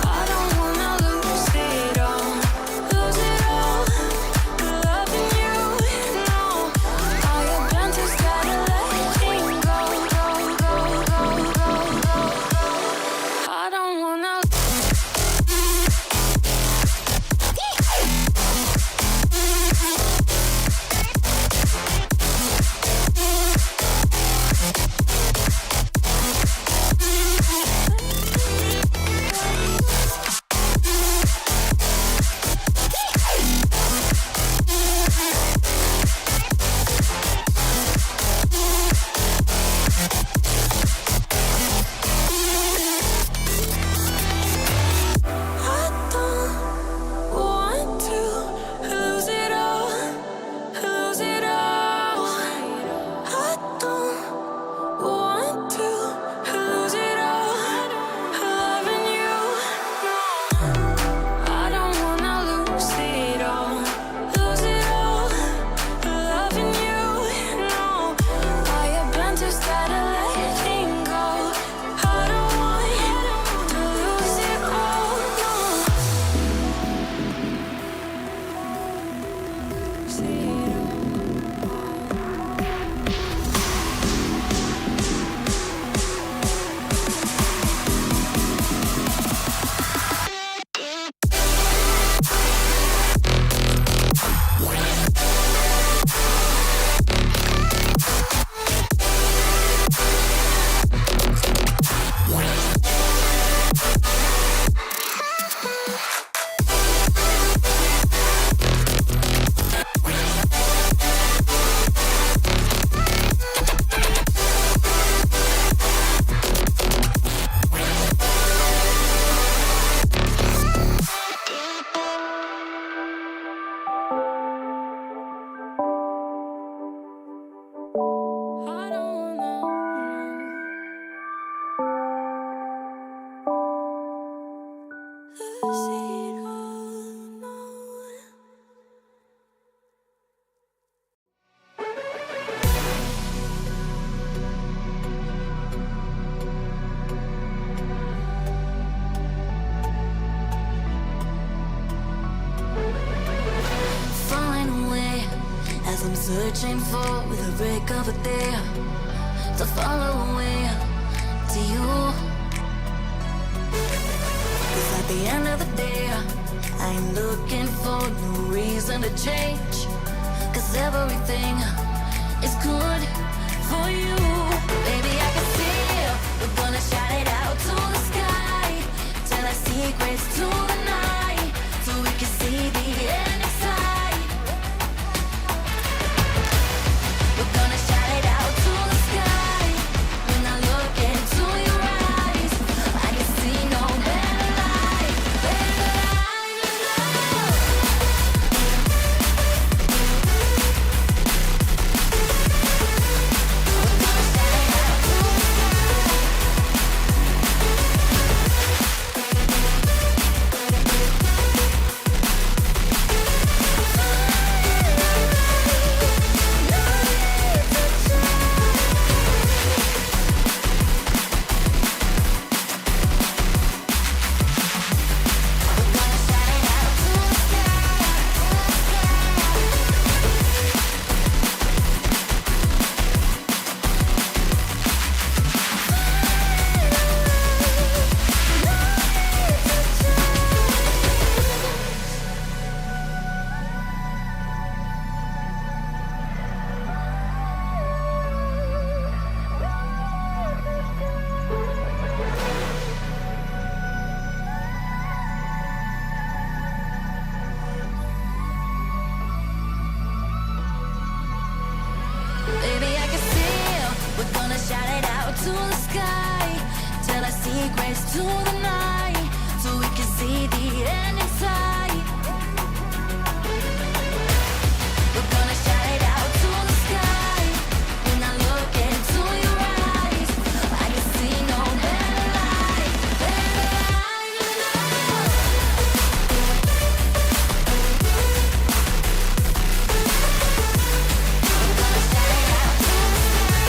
I don't wanna lose it all, loving you. No, I have been too scared of letting go. I don't wanna. I don't want to lose it all, lose it all. I don't want to lose it all, loving you. No, I don't wanna lose it all, loving you. No, I have been too scared of letting go. I don't want to lose it all. No. See it all. I don't wanna. searching for the break of a day to follow away to you. 'Cause at the end of the day, I'm looking for no reason to change. 'Cause everything is good for you. Baby, I can see we're gonna shout it out to the sky. Tell our secrets to the night, so we can see the end inside. We're gonna shout it out to the sky. When I look into your eyes, I can see no better life, better life than love. We're gonna shout it out to the Baby, I can feel we're gonna shout it out to the sky. Tell our secrets to the night, so we can see the end inside. We're gonna shout it out to the sky. When I look into your eyes, I can see no better life, better life than love. We're gonna shout it out to the sky.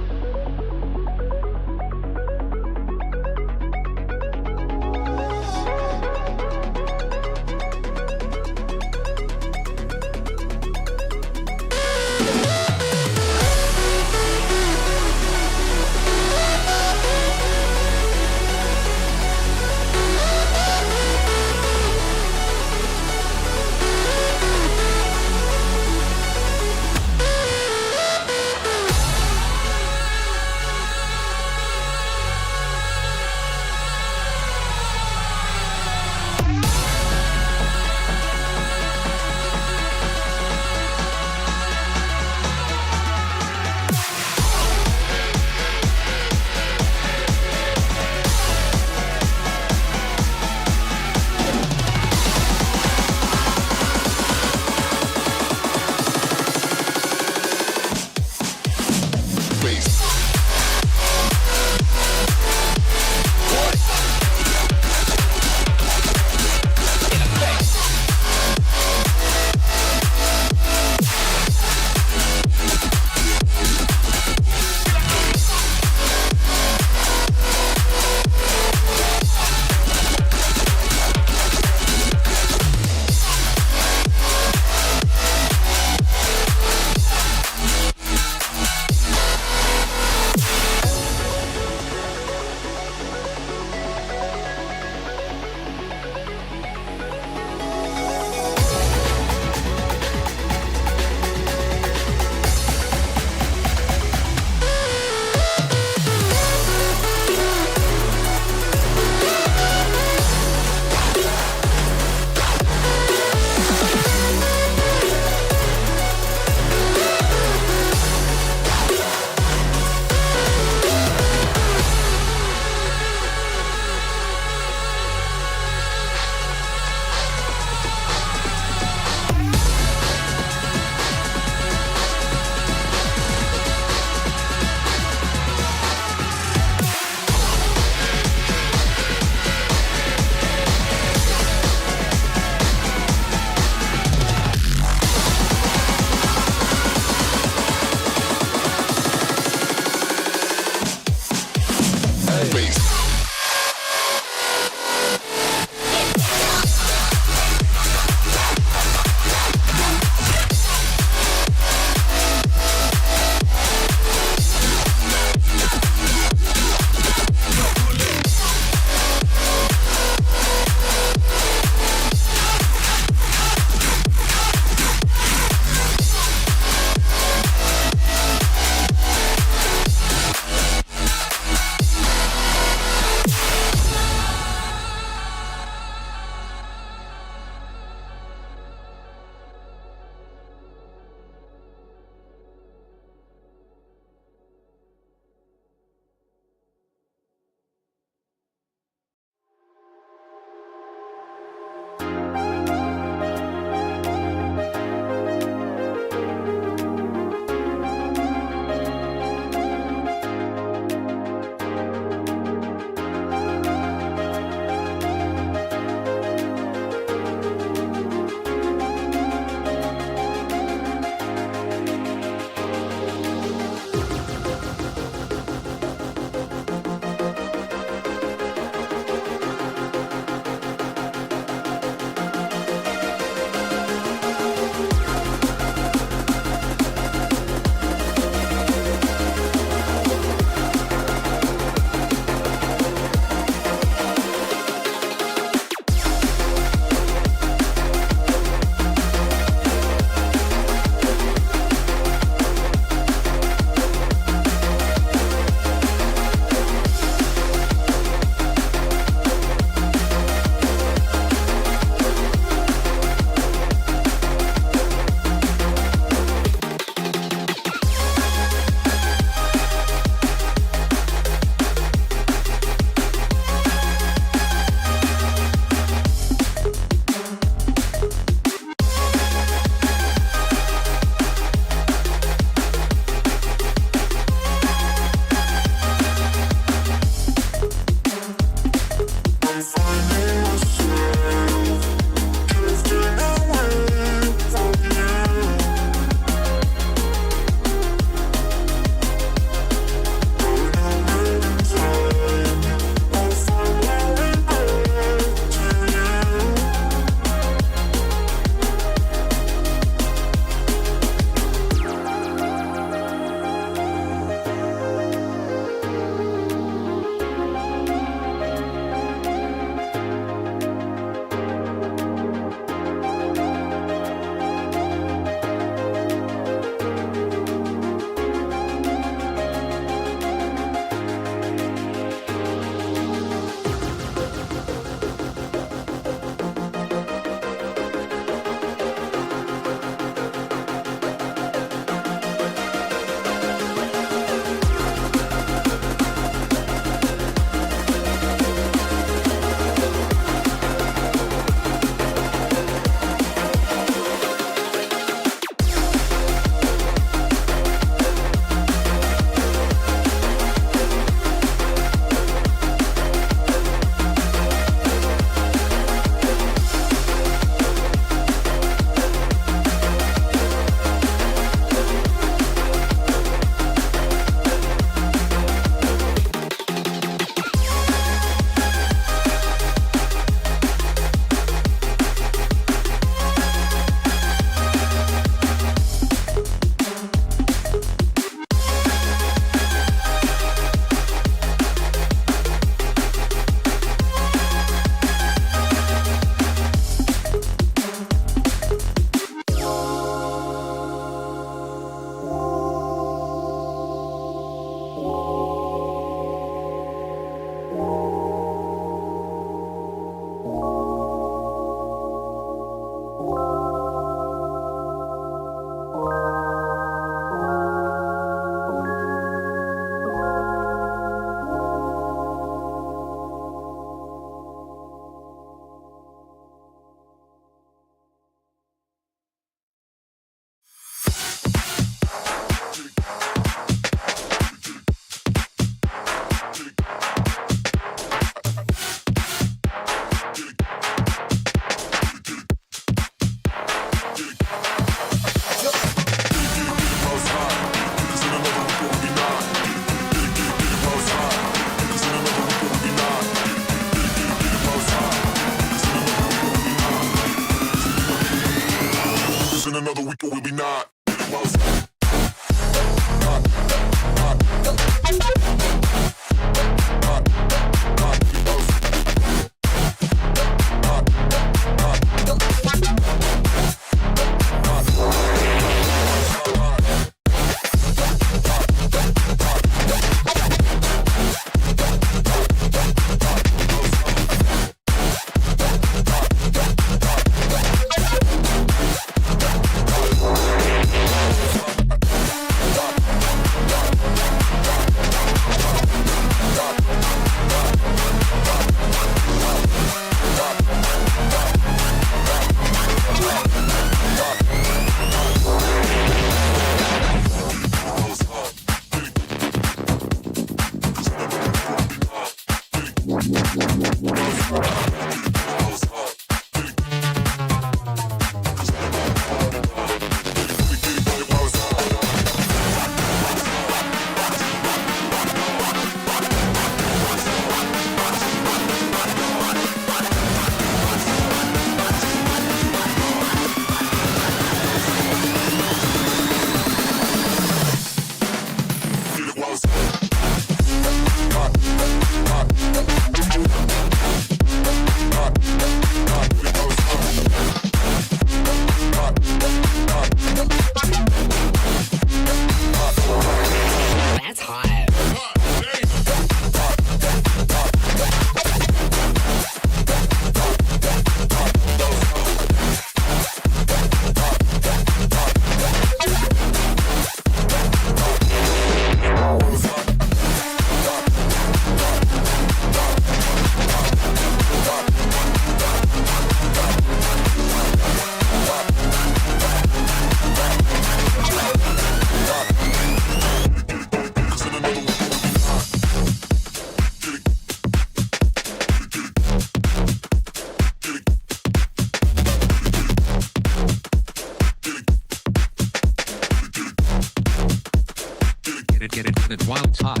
it while it's hot.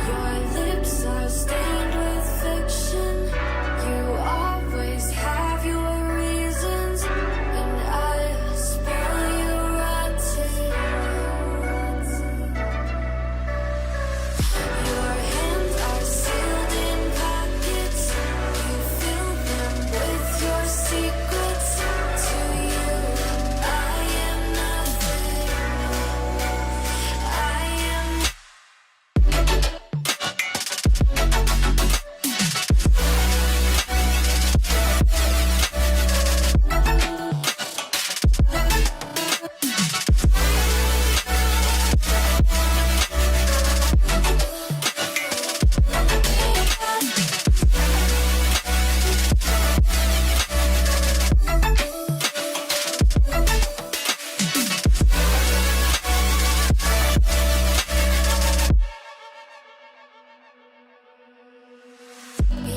Your lips are stained with fiction. You always have your reasons, and I spoil you rotten. Your hands are sealed in pockets. You fill them with your secrets. To you, I am nothing. I am.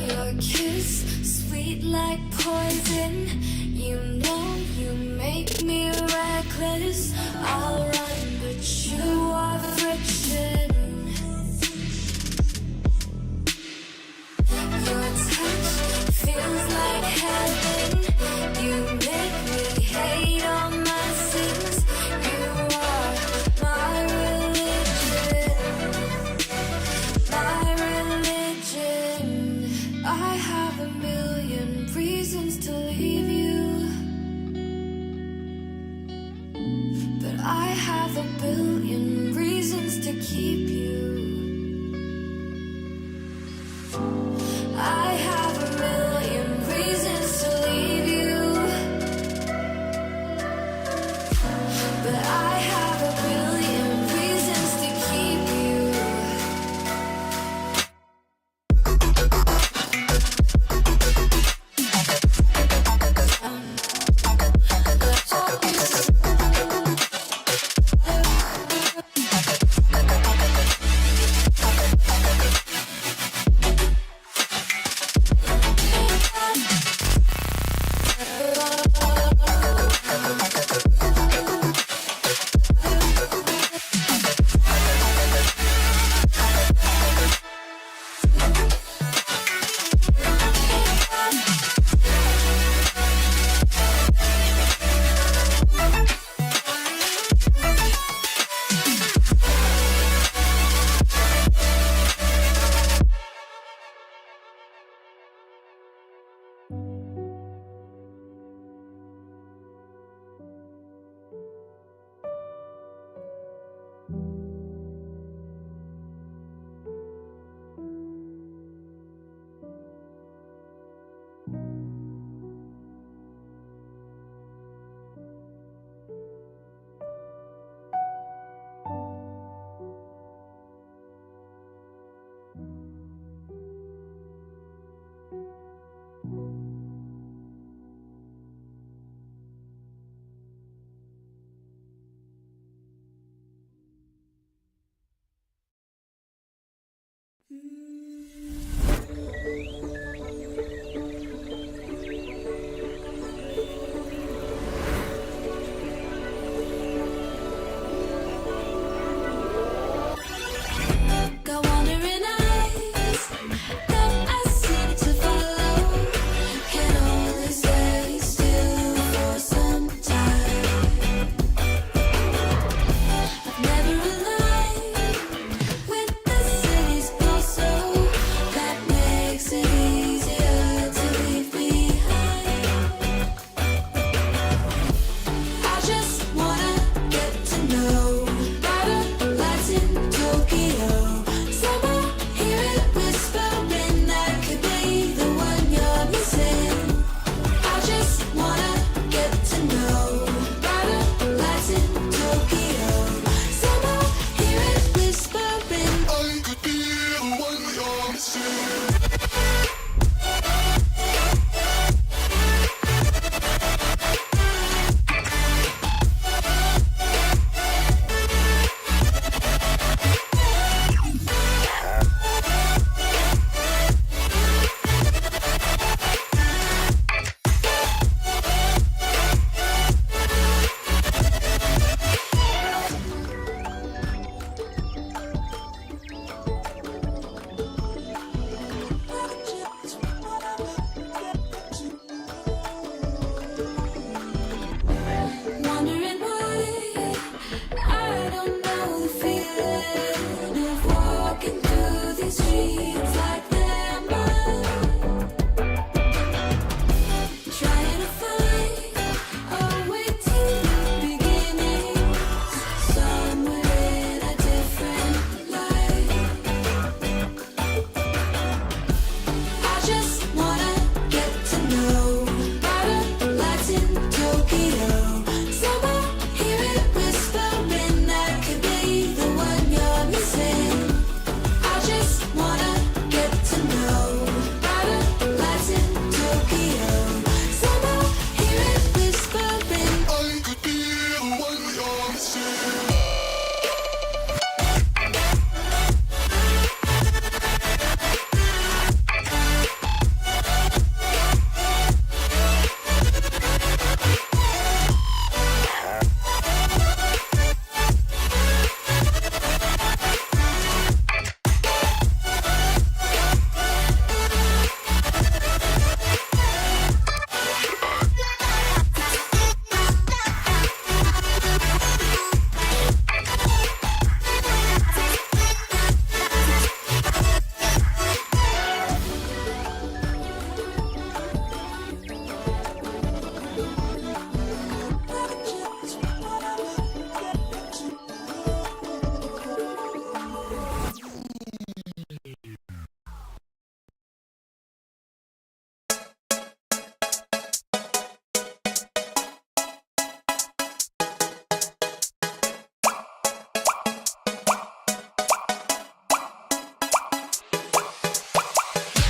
Your kiss, sweet like poison. You know you make me reckless. I'll run, but you are friction. Your touch feels like heaven. You make me hate all my sins. You are my religion. My religion. I have a million reasons to leave you, but I have a billion reasons to keep you. I have a million reasons to leave you, but I have a billion reasons to keep you.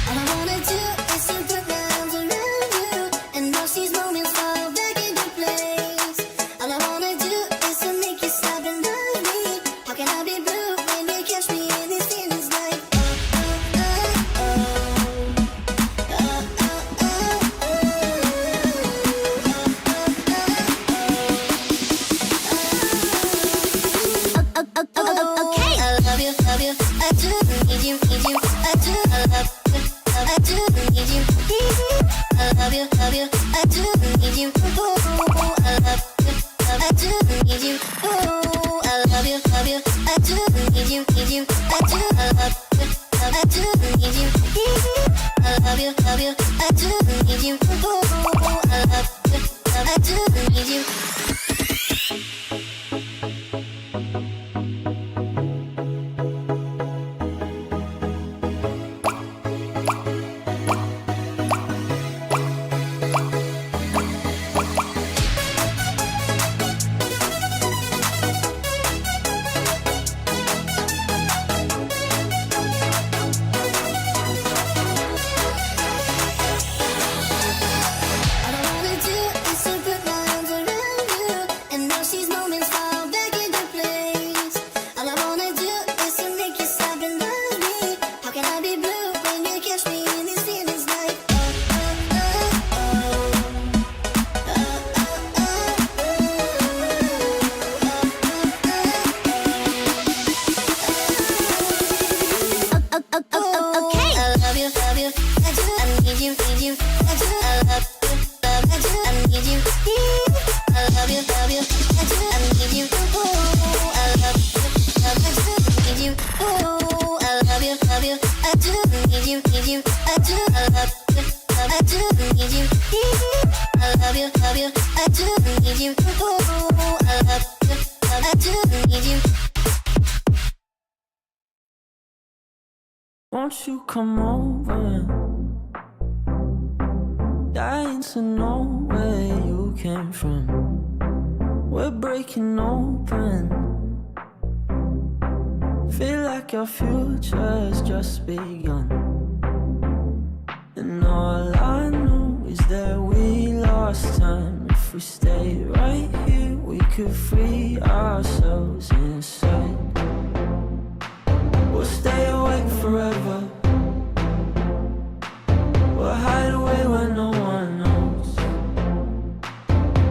All I wanna do is to put my arms around you and watch these moments fall back into place. All I wanna do is to make you stop and love me. How can I be blue when you catch me in these feelings like okay. I love you, I do need you, I do love you, I do need you, I love you, I do need you, ooh, I love you, I do need you, ooh, I love you, I do need you, I do love you, I do need you, I love you, I do need you, ooh, I love you, I do need you. All I wanna do is to put my arms around you and watch these moments fall back into place. All I wanna do is to make you stop and love me. How can I be blue when you catch me in these feelings like okay. I love you, I do, I need you, I do, I love you, I do, I need you, I love you, I do, I need you, ooh, I love you, I do, need you, ooh, I love you, I do, need you, I do, I love you, I do, need you, I love you, I do, need you, ooh, I love you, I do, need you. Won't you come over? Dying to know where you came from. We're breaking open. Feel like our future's just begun. And all I know is that we lost time. If we stay right here, we could free ourselves inside. We'll stay awake forever. We'll hide away where no one knows.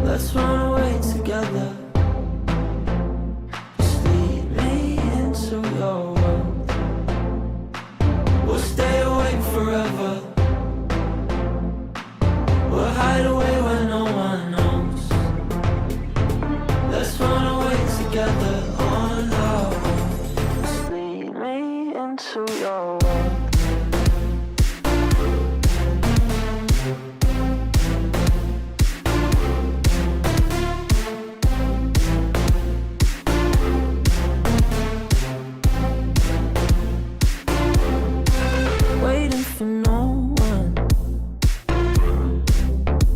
Let's run away together. Just lead me into your world. We'll stay awake forever. We'll hide away where no one knows. Let's run away together on our own. Just lead me into your world. Waiting for no one.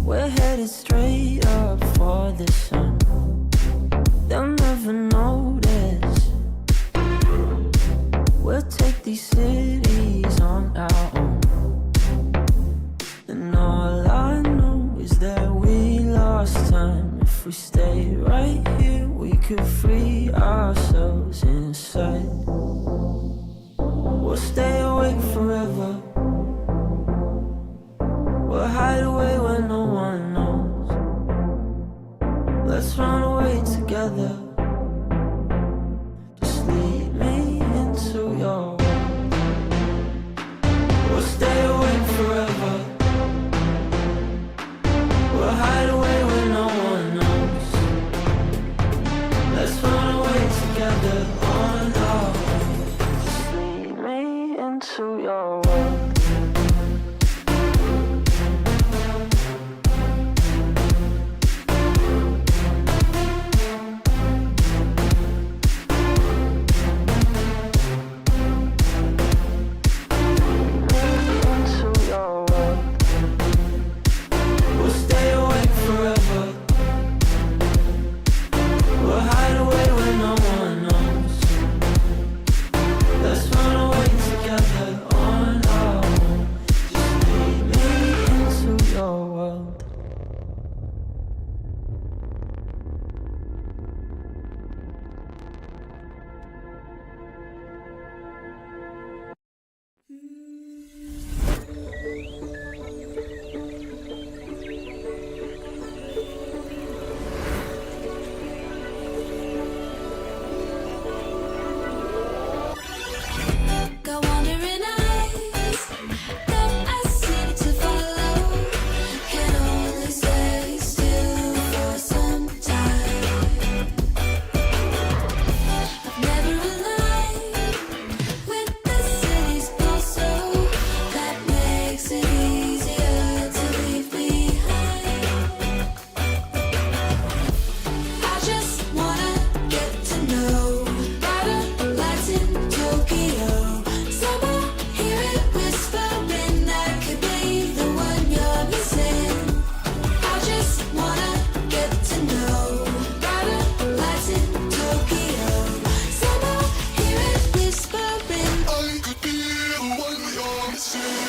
We're headed straight up for the sun. They'll never notice. We'll take these cities on our own. And all I know is that we lost time. If we stay right here, we could free free ourselves inside. We'll stay awake forever. We'll hide away when no one knows. Let's run away together. Just lead me into your world. We'll stay awake forever. We'll hide away when no one knows. Let's run away together on our own. Just lead me into your world. Got wandering eyes that I seem to follow. Can only stay still for some time. I've never aligned with the city's pulse, so that makes it easier to leave behind. I just wanna get to know brighter lights in Tokyo. Somehow hear it whispering that could be the one you're missing. I just wanna get to know brighter lights in Tokyo. Somehow hear it whispering I could be the one you're missing.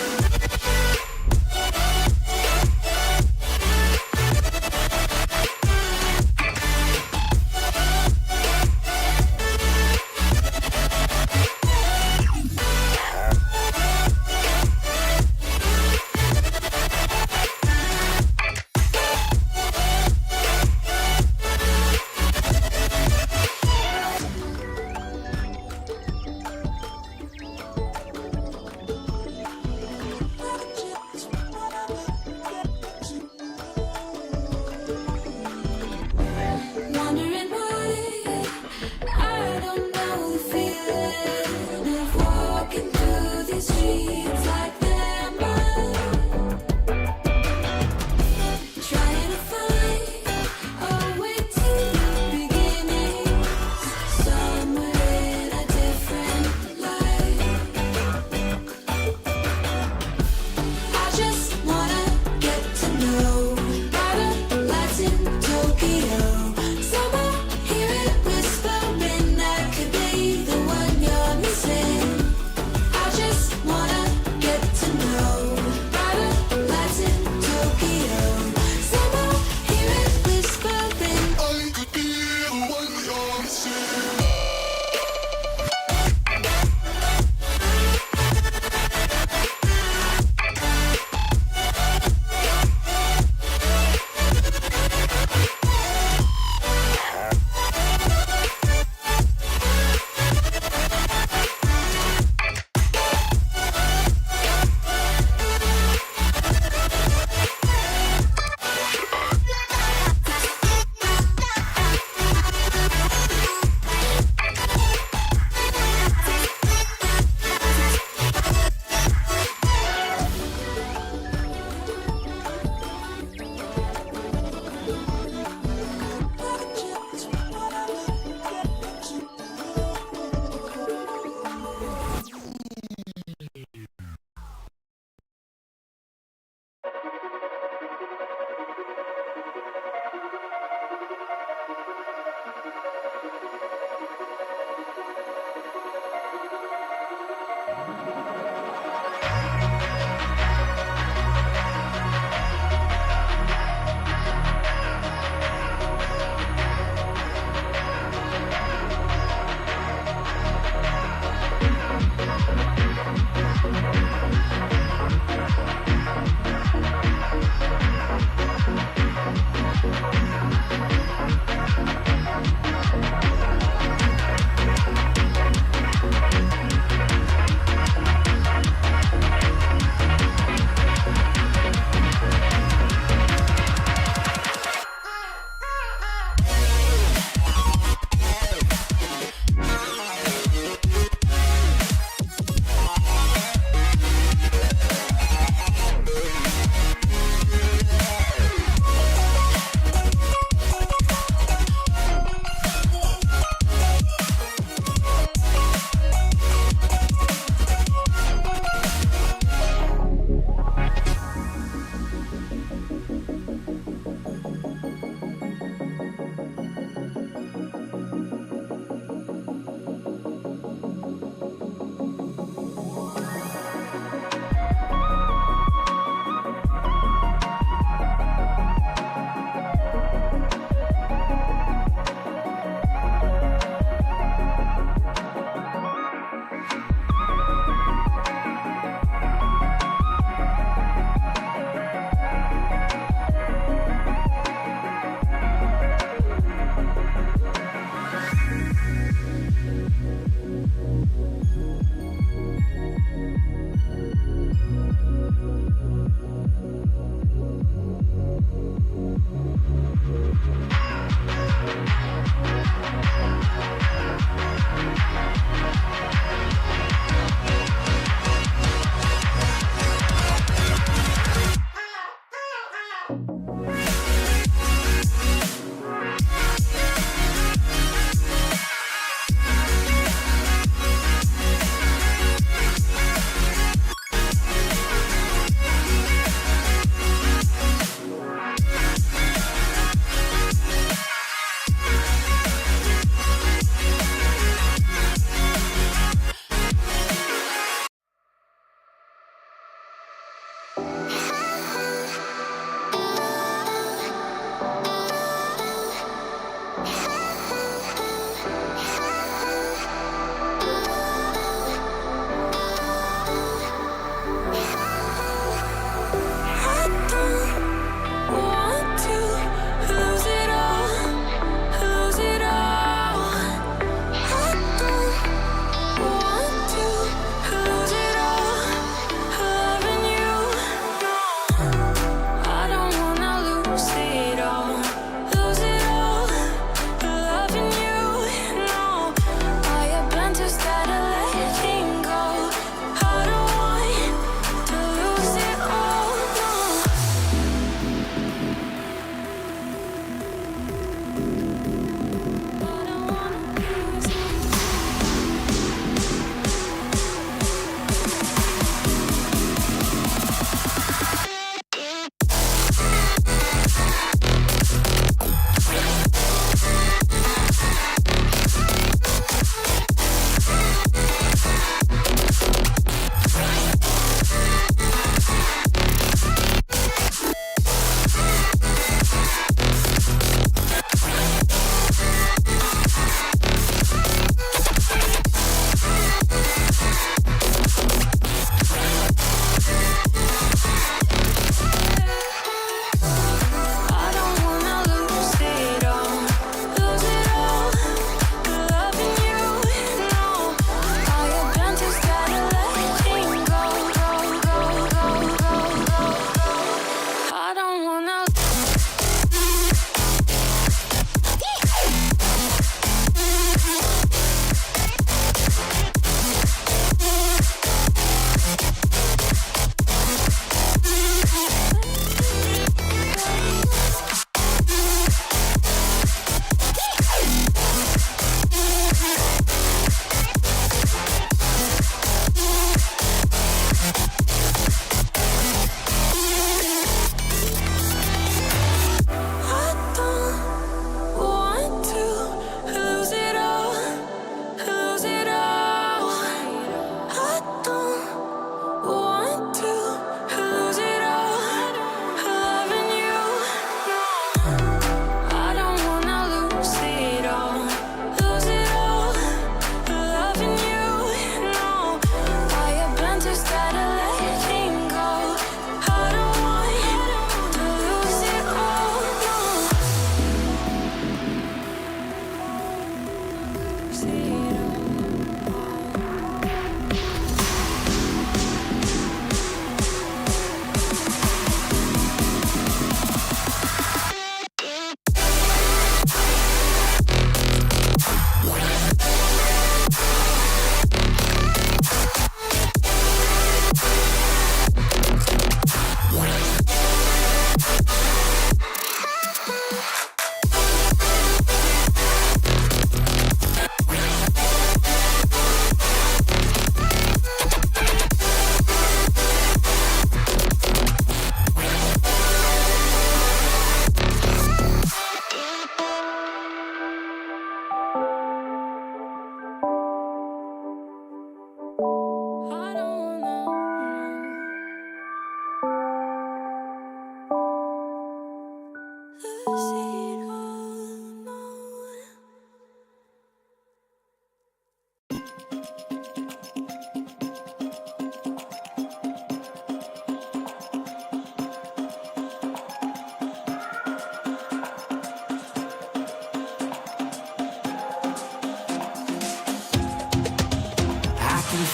Wondering why I don't know the feeling of walking through these streets like they're mine. Trying to find a way to the beginnings, somewhere in a different life. I just wanna get to know brighter lights in Tokyo. Somehow hear it whispering that could be the one you're missing. I just wanna get to know brighter lights in Tokyo. Somehow hear it whispering I could be the one you're missing.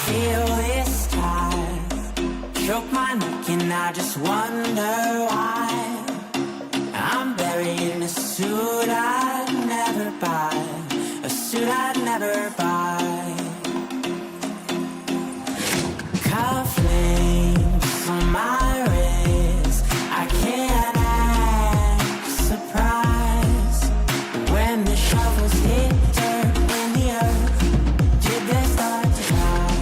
feel this tide choke my neck and I just wonder why I'm buried in a suit I'd never buy, a suit I'd never buy. Cufflinks on my wrist, I can't act surprised when the shovels hit dirt in the earth. Did they start to die?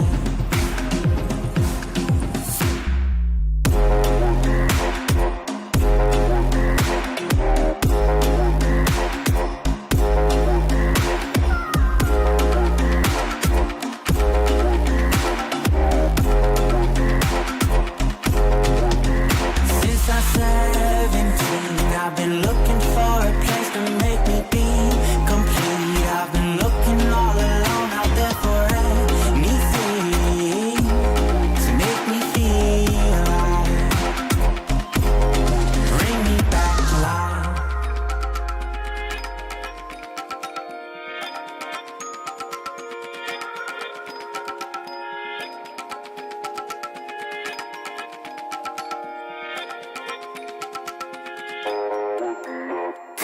Since I'm 17, I've been looking for a place to make me be complete. I've been looking all alone out there for anything to make me feel alive. Bring me back to life.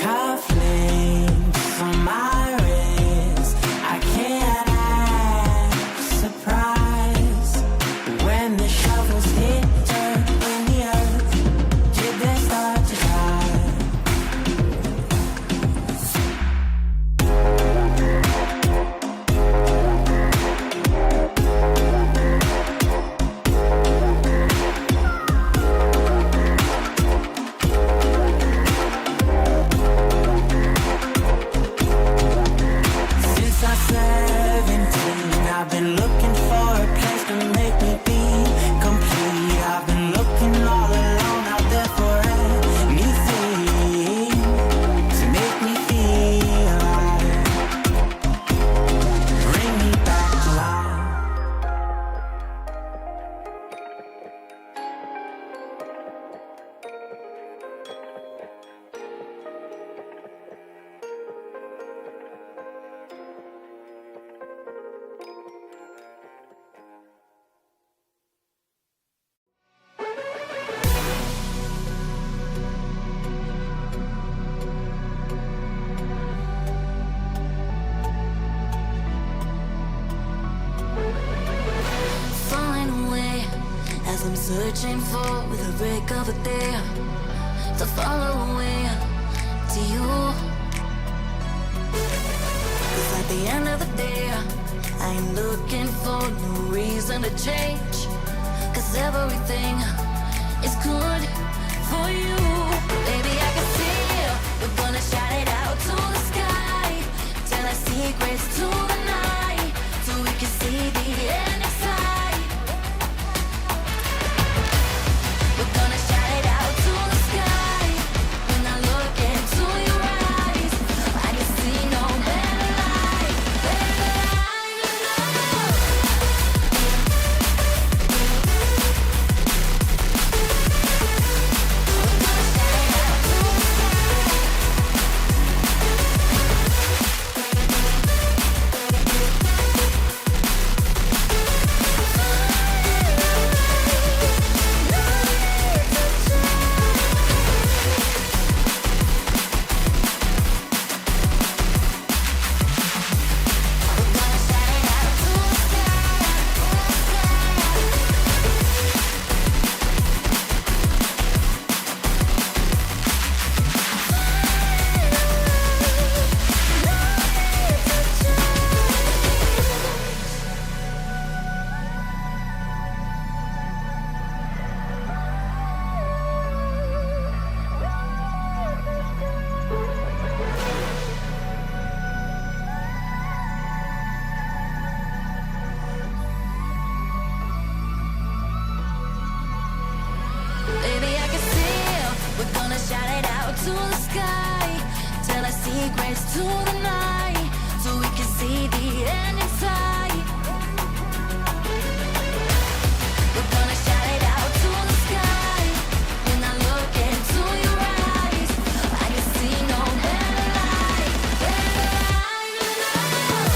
Cufflinks on my wrist, I can't act surprised when the shovels hit dirt in the earth. Did they start to die? Since I'm 17, I've been looking for a place to make me be complete. I've been looking all alone out there for anything to make me feel alive. Bring me back to life. Falling away as I'm searching for the break of a day to follow away to you. 'Cause at the end of the day, I ain't looking for no reason to change. 'Cause everything is good for you. Baby, I can see we're gonna shout it out to the sky. Tell our secrets to the night so we can see the end inside. We're gonna shout it out to the sky. When I look into your eyes, I can see no better light, better light than love. We're gonna shout it out to the Baby, I can see we're gonna shout it out to the sky. Tell our secrets to the night so we can see the end inside. We're gonna shout it out to the sky. When I look into your eyes, I can see no better light, better light than love.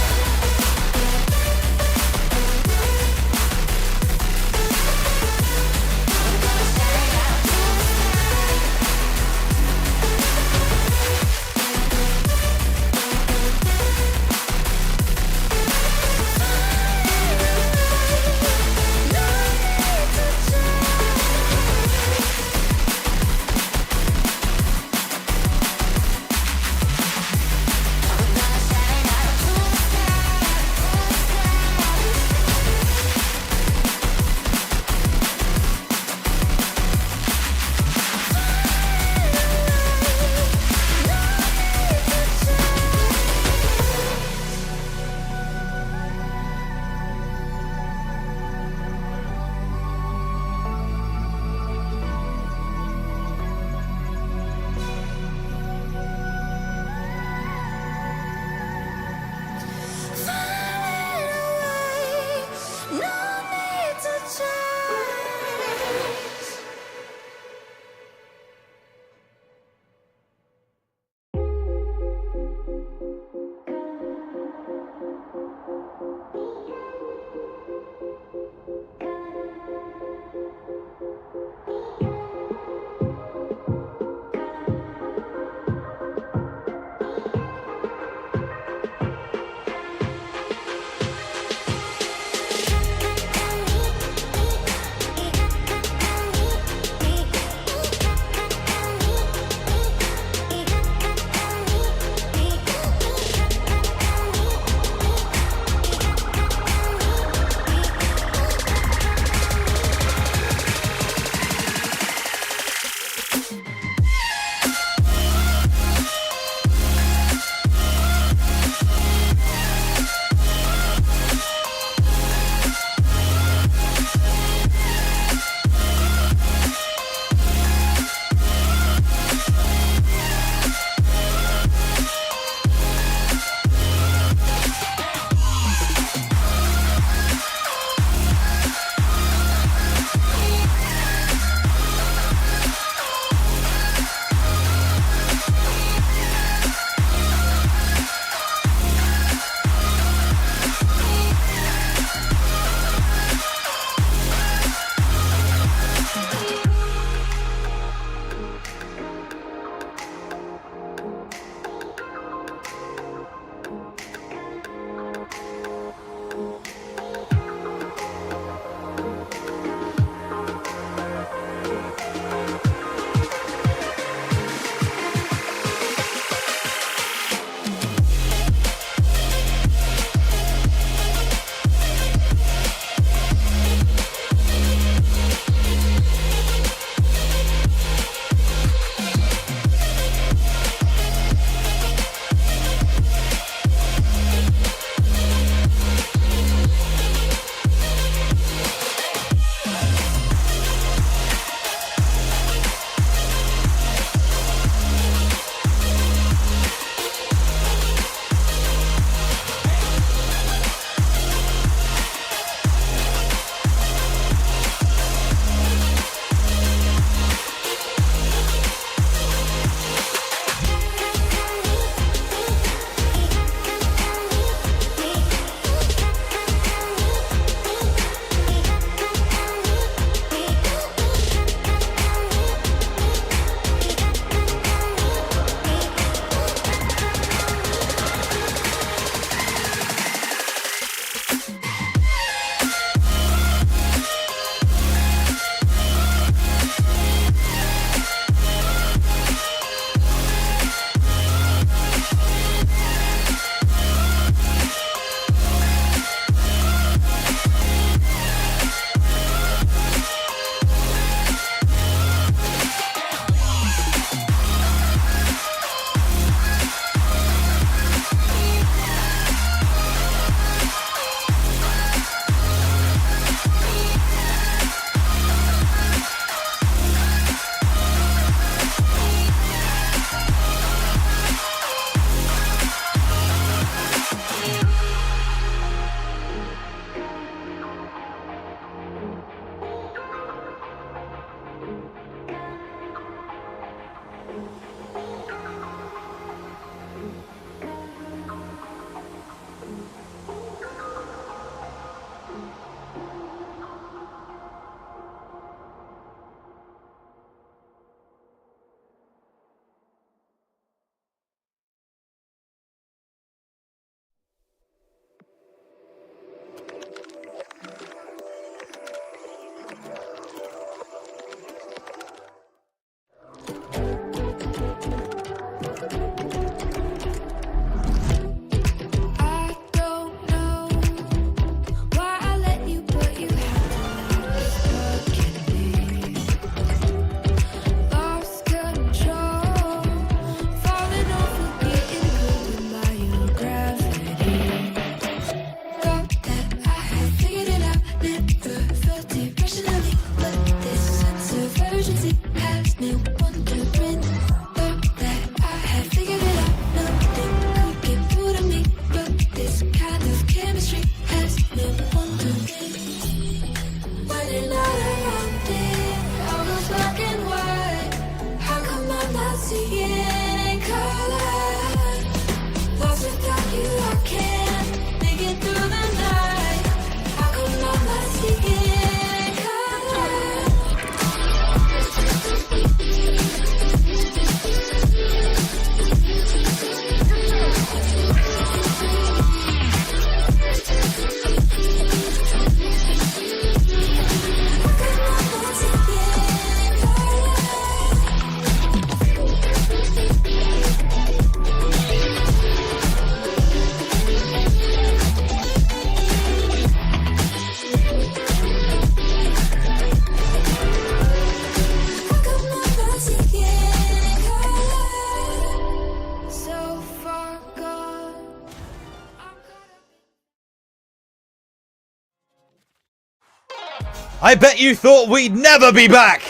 I bet you thought we'd never be back,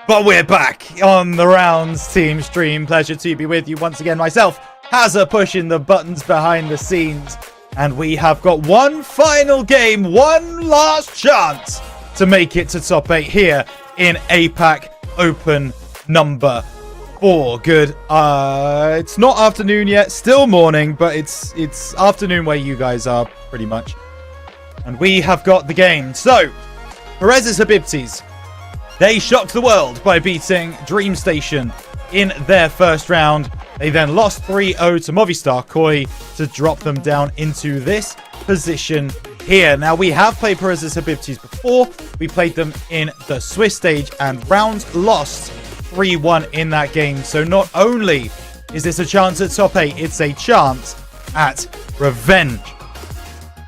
but we're back on the Rounds team stream. Pleasure to be with you once again. Myself, Hazza, pushing the buttons behind the scenes. And we have got one final game, one last chance to make it to top 8 here in APAC Open number 4. Good. It's not afternoon yet, still morning, but it's afternoon where you guys are, pretty much. And we have got the game. So, Perez's Habibtis, they shocked the world by beating Dream Station in their first round. They then lost 3-0 to Movistar Koi to drop them down into this position here. Now, we have played Perez's Habibtis before. We played them in the Swiss stage and rounds lost 3-1 in that game. So not only is this a chance at top 8, it's a chance at revenge.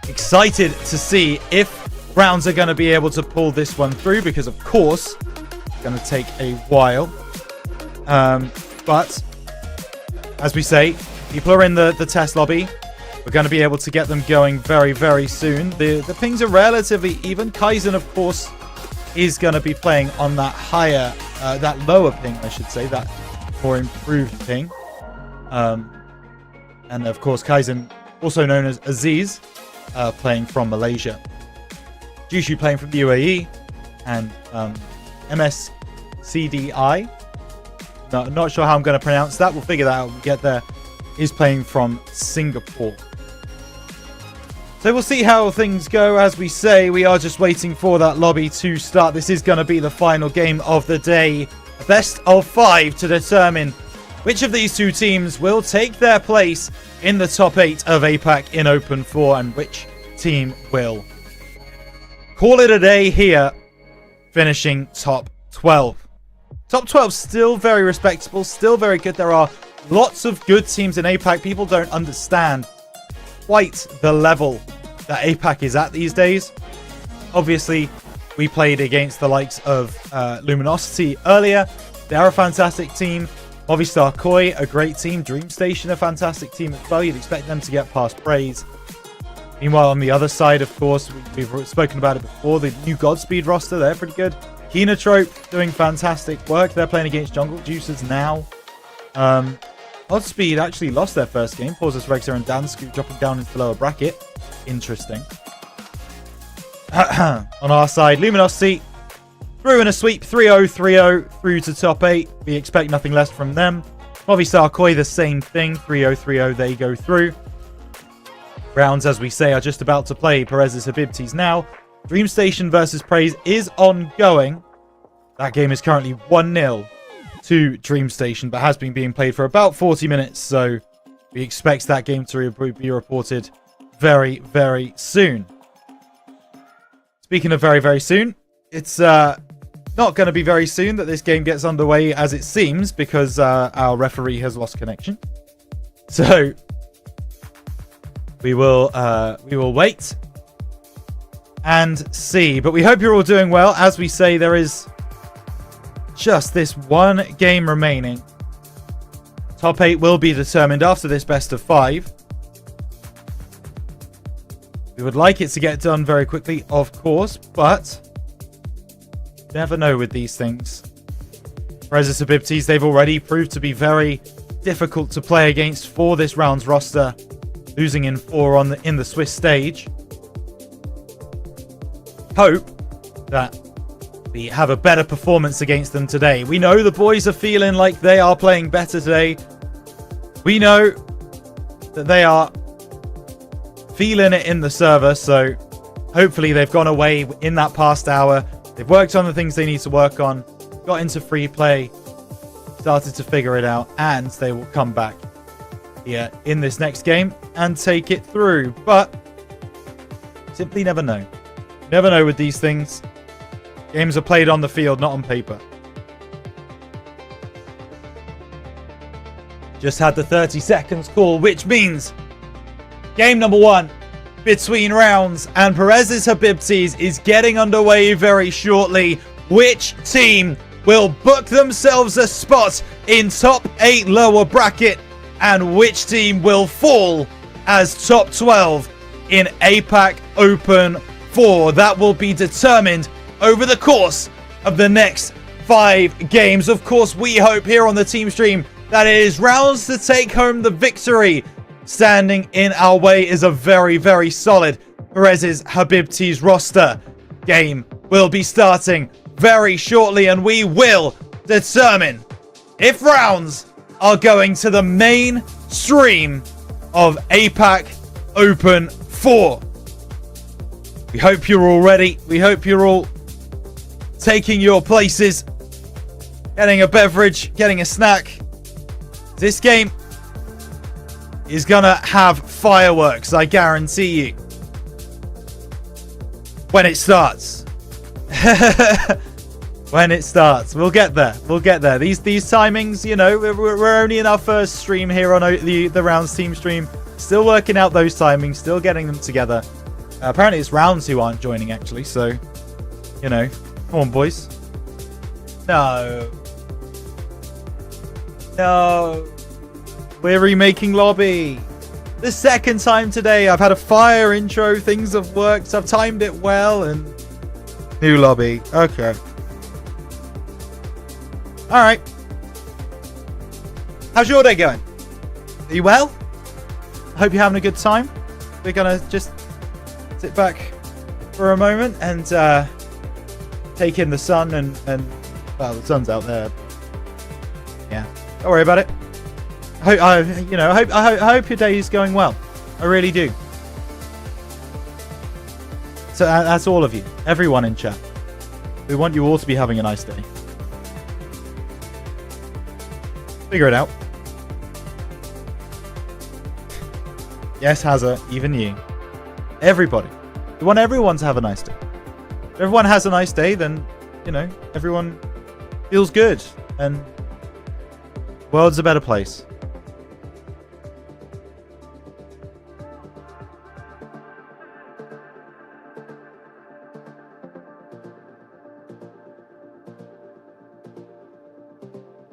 Excited to see if Browns are going to be able to pull this one through, because of course it's going to take a while. But as we say, people are in the test lobby. We're going to be able to get them going very, very soon. The pings are relatively even. Kaizen, of course, is going to be playing on that higher, that lower ping, I should say, that more improved ping. And of course, Kaizen, also known as Aziz, playing from Malaysia. Jushu playing from the UAE, and MSCDI. Not sure how I'm going to pronounce that. We'll figure that out when we get there. Is playing from Singapore. So we'll see how things go. As we say, we are just waiting for that lobby to start. This is going to be the final game of the day. A best of 5 to determine which of these two teams will take their place in the top 8 of APAC in Open 4 and which team will call it a day here, finishing top 12. Top 12 still very respectable, still very good. There are lots of good teams in APAC. People don't understand quite the level that APAC is at these days. Obviously, we played against the likes of Luminosity earlier. They're a fantastic team. Movistar Koi, a great team. Dream Station, a fantastic team as well. You'd expect them to get past Praise. Meanwhile, on the other side, of course, we've spoken about it before. The new Godspeed roster, they're pretty good. Kinotrope doing fantastic work. They're playing against Jungle Juicers now. Godspeed actually lost their first game. Pauses Rexer and Dansku dropping down into the lower bracket. Interesting. On our side, Luminosity through in a sweep 3-0, 3-0 through to top 8. We expect nothing less from them. Movistar Koi, the same thing. 3-0, 3-0, they go through. Rounds, as we say, are just about to play Perez's Habibtis now. Dream Station versus Praise is ongoing. That game is currently 1-0 to Dream Station, but has been being played for about 40 minutes, so we expect that game to be reported very, very soon. Speaking of very, very soon, it's not going to be very soon that this game gets underway, as it seems, because our referee has lost connection. So we will wait and see. But we hope you're all doing well. As we say, there is just this one game remaining. Top 8 will be determined after this best of 5. We would like it to get done very quickly, of course, but never know with these things. Perez's Habibtis, they've already proved to be very difficult to play against for this round's roster, losing in 4 in the Swiss stage. Hope that we have a better performance against them today. We know the boys are feeling like they are playing better today. We know that they are feeling it in the server, so hopefully they've gone away in that past hour. They've worked on the things they need to work on, got into free play, started to figure it out, and they will come back here in this next game and take it through. But simply never know. Never know with these things. Games are played on the field, not on paper. Just had the 30 seconds call, which means game number 1 between Rounds and Perez's Habibtis is getting underway very shortly. Which team will book themselves a spot in top 8 lower bracket, and which team will fall as top 12 in APAC Open 4? That will be determined over the course of the next 5 games. Of course, we hope here on the team stream that it is rounds to take home the victory. Standing in our way is a very, very solid Perez's Habibti's roster. Game will be starting very shortly, and we will determine if rounds are going to the main stream of APAC Open 4. We hope you're all ready. We hope you're all taking your places, getting a beverage, getting a snack. This game is gonna have fireworks, I guarantee you, when it starts. When it starts. We'll get there. We'll get there. These timings, you know, we're only in our first stream here on the Rounds team stream. Still working out those timings, still getting them together. Apparently it's Rounds who aren't joining, actually, so, you know. Come on, boys. No. No. We're remaking lobby. The second time today. I've had a fire intro. Things have worked. I've timed it well. And new lobby. Okay. Alright. How's your day going? Are you well? I hope you're having a good time. We're going to just sit back for a moment and take in the sun and well, the sun's out there. Yeah. Don't worry about it. I hope your day is going well. I really do. So that's all of you, everyone in chat. We want you all to be having a nice day. Figure it out. Yes, Hazza, even you. Everybody. We want everyone to have a nice day. If everyone has a nice day, then, you know, everyone feels good and the world's a better place.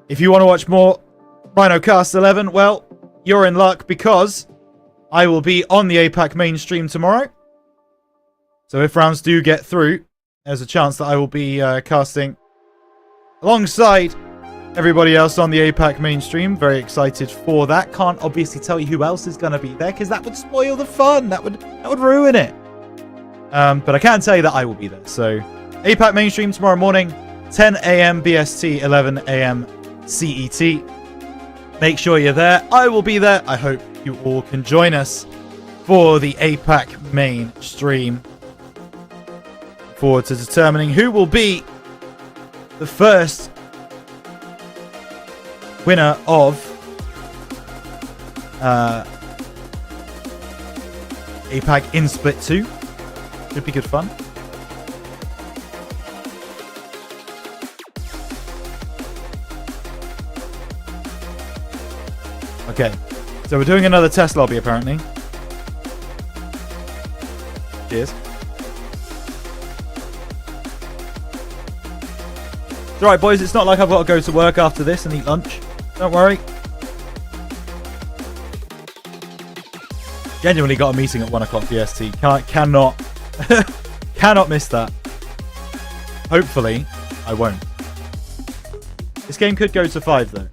If you want to watch more RhinoCast 11, well, you're in luck because I will be on the APAC main stream tomorrow. So if rounds do get through, there's a chance that I will be casting alongside everybody else on the APAC main stream. Very excited for that. Can't obviously tell you who else is going to be there because that would spoil the fun. That would ruin it. But I can tell you that I will be there. So APAC main stream tomorrow morning, 10 a.m. BST, 11 a.m. CET. Make sure you're there. I will be there. I hope you all can join us for the APAC main stream. Look forward to determining who will be the first winner of APAC in Split 2. Should be good fun. Okay, so we're doing another test lobby apparently. Cheers. It's alright, boys, it's not like I've got to go to work after this and eat lunch. Don't worry. Genuinely got a meeting at 1 o'clock BST. Cannot cannot miss that. Hopefully, I won't. This game could go to 5 though.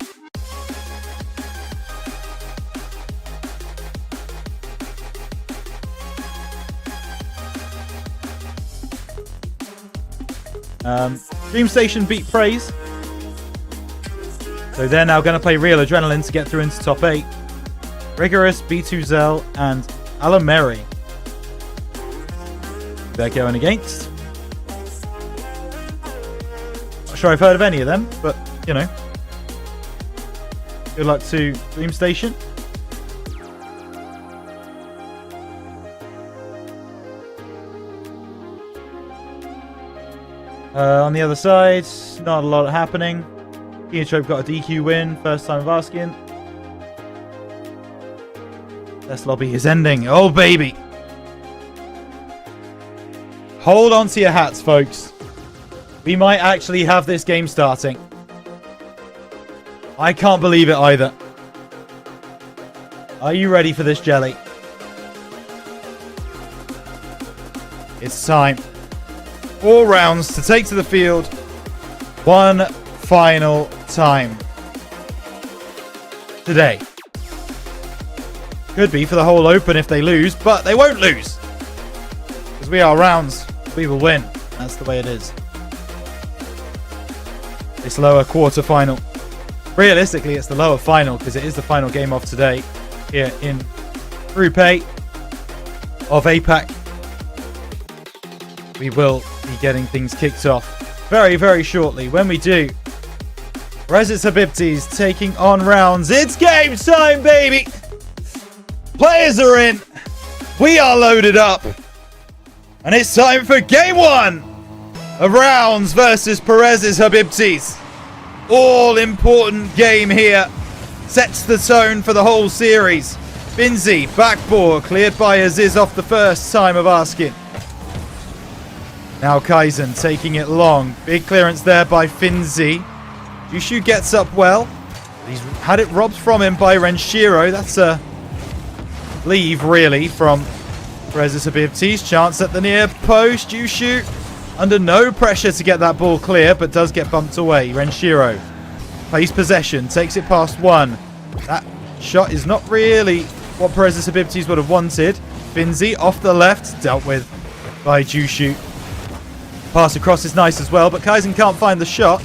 Dream Station beat Praise. So they're now going to play Real Adrenaline to get through into top 8. Rigorous, B2Zell, and Alameri. They're going against. Not sure I've heard of any of them, but, you know. Good luck to Dream Station. On the other side, not a lot happening. Kinotrope got a DQ win, first time of asking. This lobby is ending. Oh, baby. Hold on to your hats, folks. We might actually have this game starting. I can't believe it either. Are you ready for this, Jelly? It's time. 4 rounds to take to the field one final time today. Could be for the whole Open if they lose, but they won't lose. Because we are rounds, we will win. That's the way it is. This lower quarter-final. Realistically, it's the lower final because it is the final game of today here in Group A of APAC. We will be getting things kicked off very, very shortly. When we do, Rezis Habibtis taking on rounds. It's game time, baby! Players are in. We are loaded up. And it's time for game 1 of rounds versus Perez's Habibtis. All important game here. Sets the tone for the whole series. Finzi, backboard, cleared by Aziz off the first time of asking. Now Kaizen taking it long. Big clearance there by Finzi. Jushu gets up well. He's had it robbed from him by Renshiro. That's a leave, really, from Perez's Habibtis. Chance at the near post. Jushu under no pressure to get that ball clear, but does get bumped away. Renshiro plays possession, takes it past one. That shot is not really what Perez's Habibtis would have wanted. Finzi off the left, dealt with by Jushu. Pass across is nice as well, but Kaizen can't find the shot.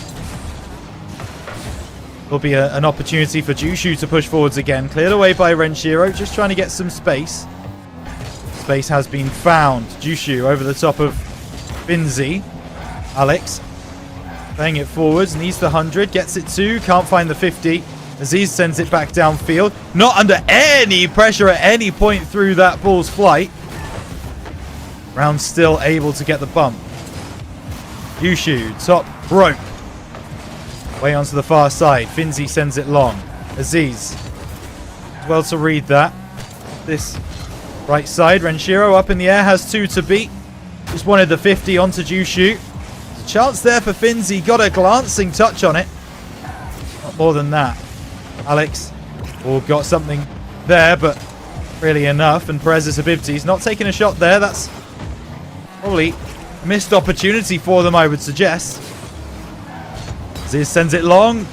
Will be an opportunity for Jushu to push forwards again. Cleared away by Renshiro, just trying to get some space. Space has been found. Jushu over the top of Finzi. Alex playing it forwards, needs the 100, gets it 2, can't find the 50. Aziz sends it back downfield. Not under any pressure at any point through that ball's flight. Round still able to get the bump. Jushu, top rope. Way onto the far side. Finzi sends it long. Aziz. Well to read that. This right side. Renshiro up in the air. Has 2 to beat. Just wanted the 50 onto Jushu. There's a chance there for Finzi. Got a glancing touch on it. Not more than that. Alex. Got something there, but really enough. And Perez's Habibtis not taking a shot there. That's probably a missed opportunity for them, I would suggest. Aziz sends it long.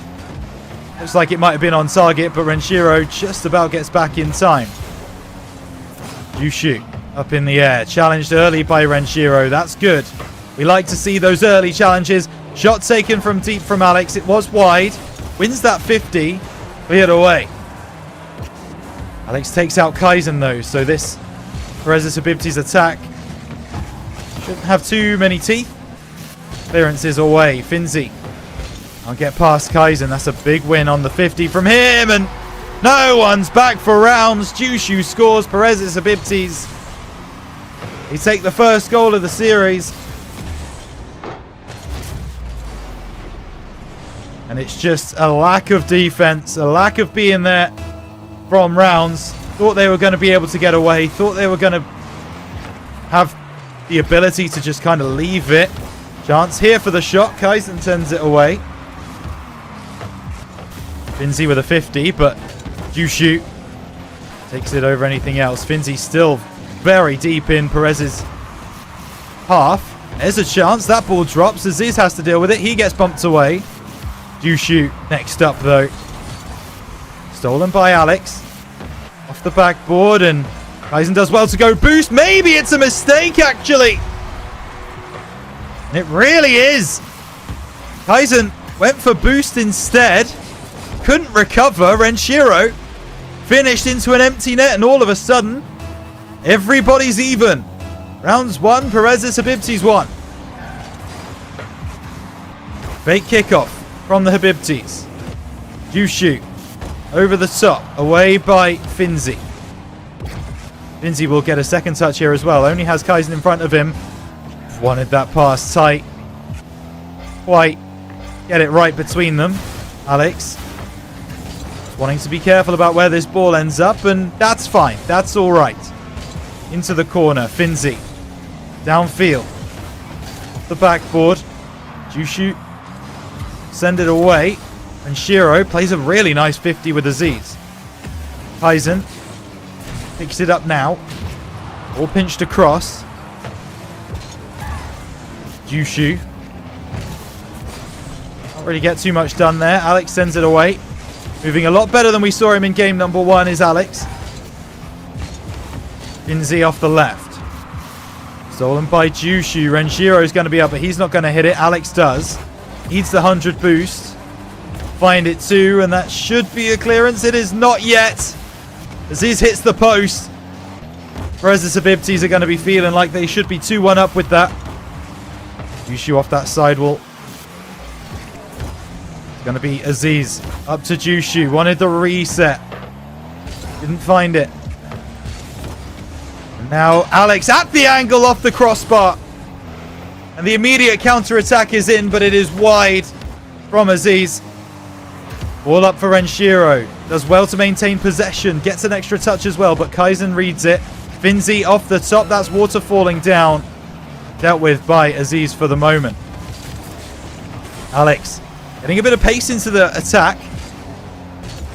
Looks like it might have been on target, but Renshiro just about gets back in time. Jushu up in the air. Challenged early by Renshiro. That's good. We like to see those early challenges. Shot taken from deep from Alex. It was wide. Wins that 50. Cleared away. Alex takes out Kaizen though, so this Perez's Habibtis attack shouldn't have too many teeth. Clearances away. Finzi. I'll get past Kaizen. That's a big win on the 50 from him. And no one's back for rounds. Jushu scores. Perez's Habibtis. They take the first goal of the series. And it's just a lack of defense. A lack of being there from rounds. Thought they were going to be able to get away. Thought they were going to have the ability to just kind of leave it. Chance here for the shot. Kaizen sends it away. Finzi with a 50, but Jushu takes it over anything else. Finzi still very deep in Perez's half. There's a chance. That ball drops. Aziz has to deal with it. He gets bumped away. Jushu next up, though. Stolen by Alex. Off the backboard, and Kaizen does well to go boost. Maybe it's a mistake, actually. And it really is. Kaizen went for boost instead. Couldn't recover. Renshiro finished into an empty net, and all of a sudden, everybody's even. Rounds 1, Perez's Habibtis 1. Fake kickoff from the Habibtis. Jushu over the top, away by Finzi. Finzi will get a second touch here as well. Only has Kaizen in front of him. Wanted that pass tight. Quite get it right between them. Alex wanting to be careful about where this ball ends up, and that's fine. That's all right. Into the corner. Finzi downfield. The backboard. Jushu send it away. And Shiro plays a really nice 50 with Aziz. Kaizen picks it up now. All pinched across. Jushu. Can't really get too much done there. Alex sends it away. Moving a lot better than we saw him in game number 1 is Alex. Finzi off the left. Stolen by Jushu. Renshiro is going to be up, but he's not going to hit it. Alex does. Needs the 100 boost. Find it too, and that should be a clearance. It is not yet. Aziz hits the post. Perez's Habibtis are going to be feeling like they should be 2-1 up with that. Jushu off that sidewall. It's going to be Aziz. Up to Jushu. Wanted the reset. Didn't find it. And now Alex at the angle off the crossbar. And the immediate counter-attack is in, but it is wide from Aziz. All up for Renshiro. Does well to maintain possession. Gets an extra touch as well, but Kaizen reads it. Finzi off the top. That's water falling down. Dealt with by Aziz for the moment. Alex getting a bit of pace into the attack.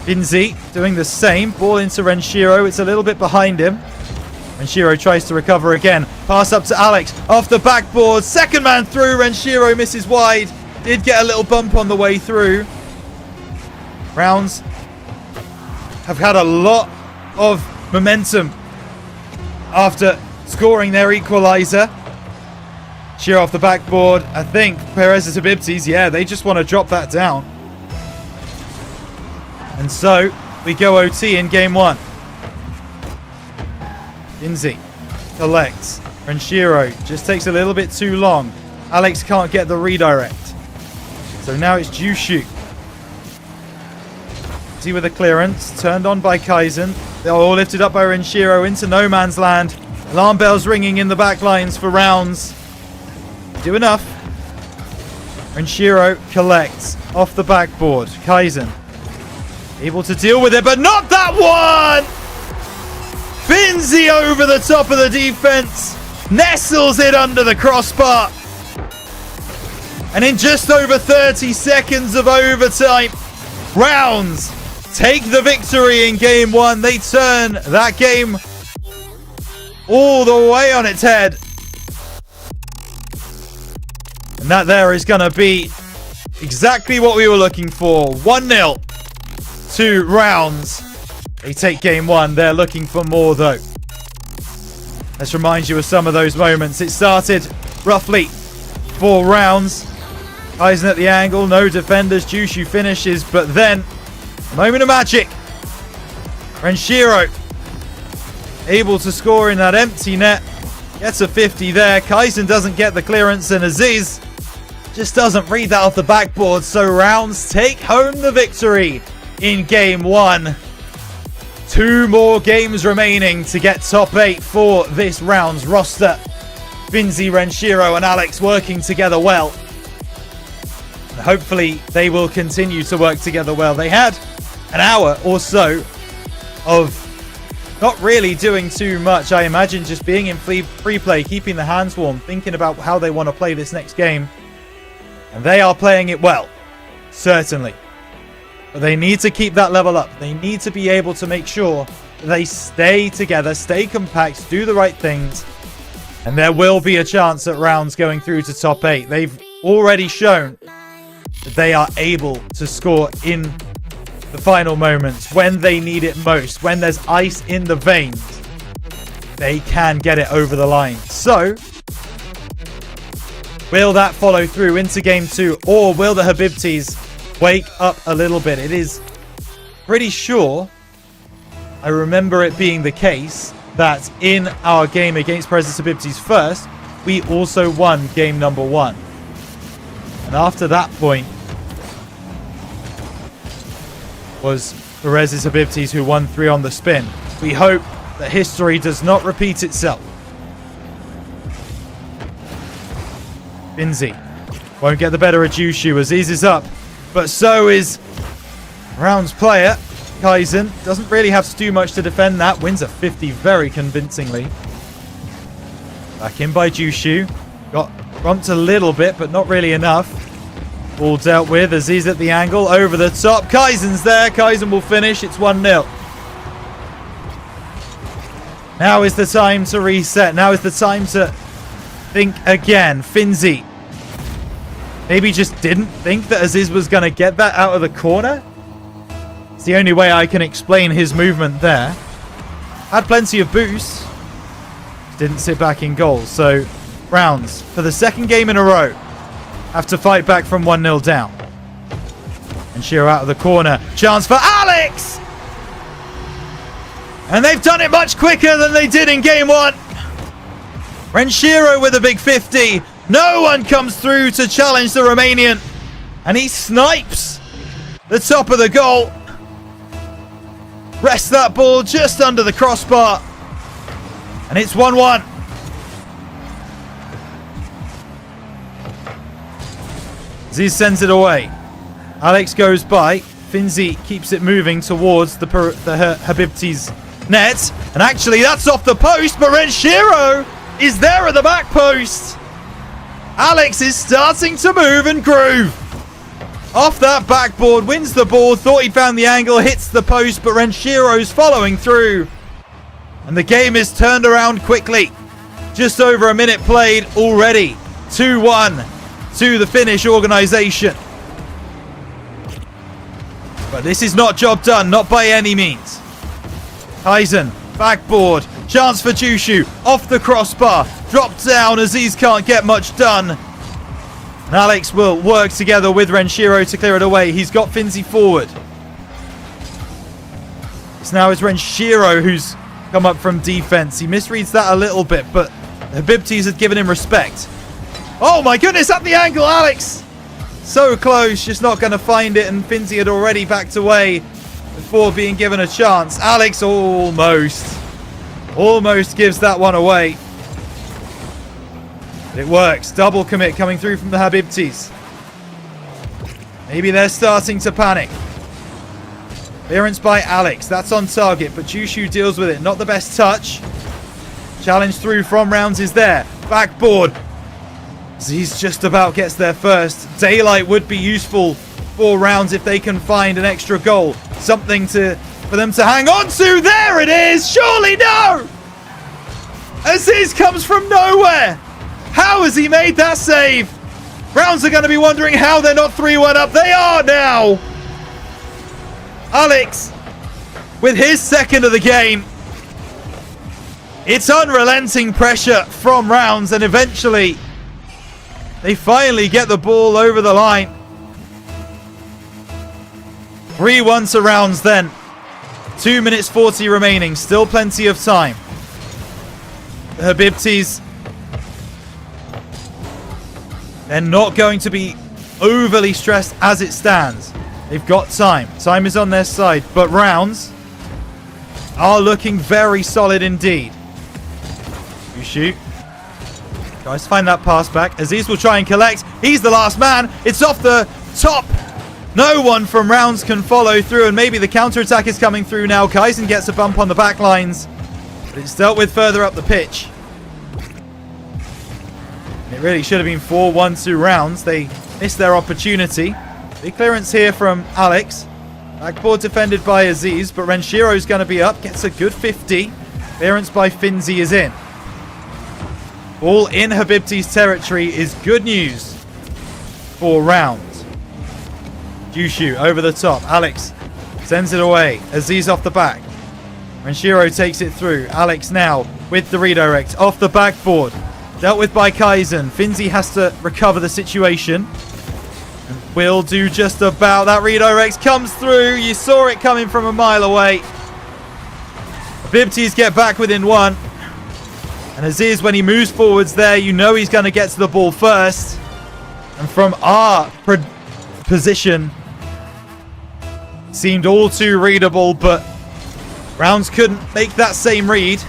Finzi doing the same. Ball into Renshiro. It's a little bit behind him. Renshiro tries to recover again. Pass up to Alex. Off the backboard. Second man through. Renshiro misses wide. Did get a little bump on the way through. Rounds have had a lot of momentum after scoring their equalizer. Sheer off the backboard. I think Perez's Habibtis, yeah, they just want to drop that down. And so we go OT in game 1. Finzi collects. Renshiro just takes a little bit too long. Alex can't get the redirect. So now it's Jushu. With a clearance, turned on by Kaizen. They're all lifted up by Renshiro into no man's land. Alarm bells ringing in the back lines for Rounds. Do enough. Renshiro collects off the backboard. Kaizen able to deal with it, but not that one! Finzi over the top of the defense. Nestles it under the crossbar. And in just over 30 seconds of overtime, Rounds take the victory in game 1. They turn that game all the way on its head. And that there is going to be exactly what we were looking for. 1-0 to Rounds. They take game 1. They're looking for more though. Let's remind you of some of those moments. It started roughly 4 Rounds. Kaizen at the angle. No defenders. Jushu finishes. But then moment of magic. Renshiro able to score in that empty net. Gets a 50 there. Kaizen doesn't get the clearance, and Aziz just doesn't read that off the backboard. So Rounds take home the victory in game 1. 2 more games remaining to get top 8 for this Rounds roster. Finzi, Renshiro and Alex working together well. And hopefully they will continue to work together well. They had an hour or so of not really doing too much. I imagine just being in free play, keeping the hands warm, thinking about how they want to play this next game. And they are playing it well, certainly. But they need to keep that level up. They need to be able to make sure that they stay together, stay compact, do the right things. And there will be a chance at Rounds going through to top 8. They've already shown that they are able to score in the final moments when they need it most. When there's ice in the veins, they can get it over the line. So, will that follow through into game 2, or will the Habibtis wake up a little bit? It is pretty sure, I remember it being the case, that in our game against Perez's Habibtis first, we also won game number 1. And after that point, was Perez's Habibtis who won 3 on the spin. We hope that history does not repeat itself. Finzi won't get the better of Jushu. Aziz is up, but so is Rounds player. Kaizen doesn't really have to do much to defend that. Wins a 50 very convincingly. Back in by Jushu. Got bumped a little bit, but not really enough. All dealt with. Aziz at the angle. Over the top. Kaizen's there. Kaizen will finish. It's 1-0. Now is the time to reset. Now is the time to think again. Finzi maybe just didn't think that Aziz was going to get that out of the corner. It's the only way I can explain his movement there. Had plenty of boost. Didn't sit back in goal. So, Rounds, for the second game in a row, have to fight back from 1-0 down. And Shiro out of the corner. Chance for Alex! And they've done it much quicker than they did in game 1. Renshiro with a big 50. No one comes through to challenge the Romanian. And he snipes the top of the goal. Rests that ball just under the crossbar. And it's 1-1. Z sends it away. Alex goes by. Finzi keeps it moving towards the Habibti's net. And actually, that's off the post, but Renshiro is there at the back post. Alex is starting to move and groove. Off that backboard, wins the ball. Thought he found the angle, hits the post, but Renshiro's following through. And the game is turned around quickly. Just over a minute played already. 2-1 to the Finnish organisation. But this is not job done, not by any means. Tyson, backboard, chance for Jushu, off the crossbar, dropped down. Aziz can't get much done. And Alex will work together with Renshiro to clear it away. He's got Finzi forward. It's now is Renshiro who's come up from defense. He misreads that a little bit, but the Habibtis had given him respect. Oh my goodness, at the angle, Alex! So close, just not going to find it, and Finzi had already backed away before being given a chance. Alex almost gives that one away. But it works. Double commit coming through from the Habibtis. Maybe they're starting to panic. Clearance by Alex. That's on target, but Jushu deals with it. Not the best touch. Challenge through from Rounds is there. Backboard. Aziz just about gets there first. Daylight would be useful for Rounds if they can find an extra goal. Something for them to hang on to. There it is. Surely no. Aziz comes from nowhere. How has he made that save? Rounds are going to be wondering how they're not 3-1 up. They are now. Alex with his second of the game. It's unrelenting pressure from Rounds, and eventually they finally get the ball over the line. 3-1 to Rounds then. 2 minutes 40 remaining. Still plenty of time. The Habibtis, they're not going to be overly stressed as it stands. They've got time. Time is on their side. But Rounds are looking very solid indeed. You shoot. Tries to find that pass back. Aziz will try and collect. He's the last man. It's off the top. No one from Rounds can follow through, and maybe the counter-attack is coming through now. Kaisen gets a bump on the back lines, but it's dealt with further up the pitch. It really should have been 4-1 to Rounds. They missed their opportunity. Big clearance here from Alex. Backboard defended by Aziz, but Renshiro's going to be up. Gets a good 50. Clearance by Finzi is in. Ball in Habibti's territory is good news for Rounds. Jushu over the top. Alex sends it away. Aziz off the back. Renshiro takes it through. Alex now with the redirect off the backboard. Dealt with by Kaisen. Finzi has to recover the situation. And will do just about. That redirect comes through. You saw it coming from a mile away. Habibtis get back within one. And Aziz, when he moves forwards there, you know he's going to get to the ball first. And from our position, seemed all too readable, but Rounds couldn't make that same read.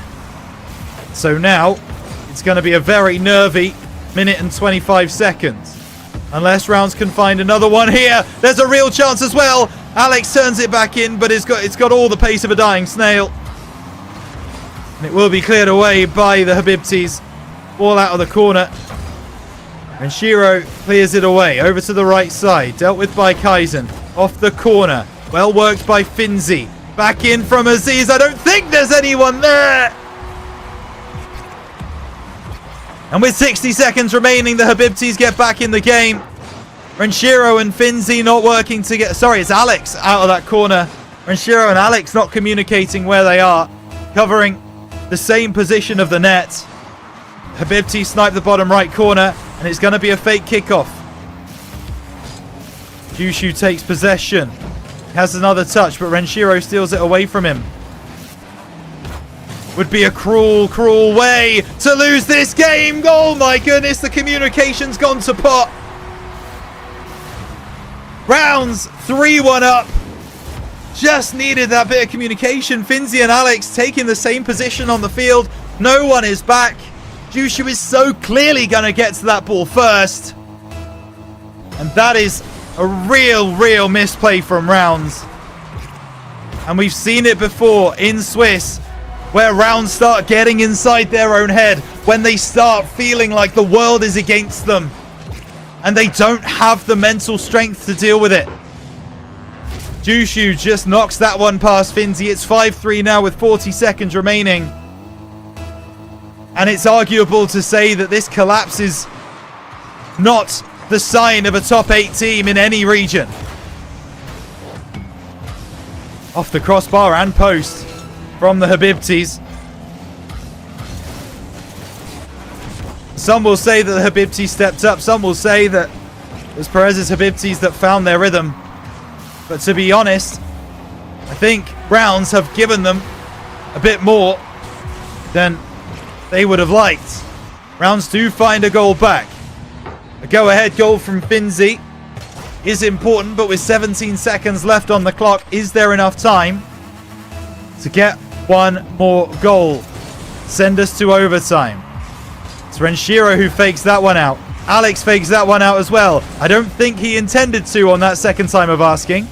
So now it's going to be a very nervy minute and 25 seconds. Unless Rounds can find another one here. There's a real chance as well. Alex turns it back in, but it's got all the pace of a dying snail. And it will be cleared away by the Habibtis. Ball out of the corner. And Shiro clears it away. Over to the right side. Dealt with by Kaisen. Off the corner. Well worked by Finzi. Back in from Aziz. I don't think there's anyone there. And with 60 seconds remaining, the Habibtis get back in the game. Renshiro and Finzi not working together. Sorry, it's Alex out of that corner. Renshiro and Alex not communicating where they are. Covering the same position of the net. Habibti sniped the bottom right corner. And it's going to be a fake kickoff. Jushu takes possession. Has another touch, but Renshiro steals it away from him. Would be a cruel, cruel way to lose this game. Oh my goodness, the communication's gone to pot. Rounds 3-1 up. Just needed that bit of communication. Finzi and Alex taking the same position on the field. No one is back. Jushu is so clearly going to get to that ball first. And that is a real misplay from Rounds. And we've seen it before in Swiss, where Rounds start getting inside their own head, when they start feeling like the world is against them. And they don't have the mental strength to deal with it. Jushu just knocks that one past Finzi. It's 5-3 now with 40 seconds remaining. And it's arguable to say that this collapse is not the sign of a top 8 team in any region. Off the crossbar and post from the Habibtis. Some will say that the Habibtis stepped up. Some will say that it was Perez's Habibtis that found their rhythm. But to be honest, I think Rounds have given them a bit more than they would have liked. Rounds do find a goal back. A go-ahead goal from Finzi is important, but with 17 seconds left on the clock, is there enough time to get one more goal? Send us to overtime. It's Renshiro who fakes that one out. Alex fakes that one out as well. I don't think he intended to on that second time of asking.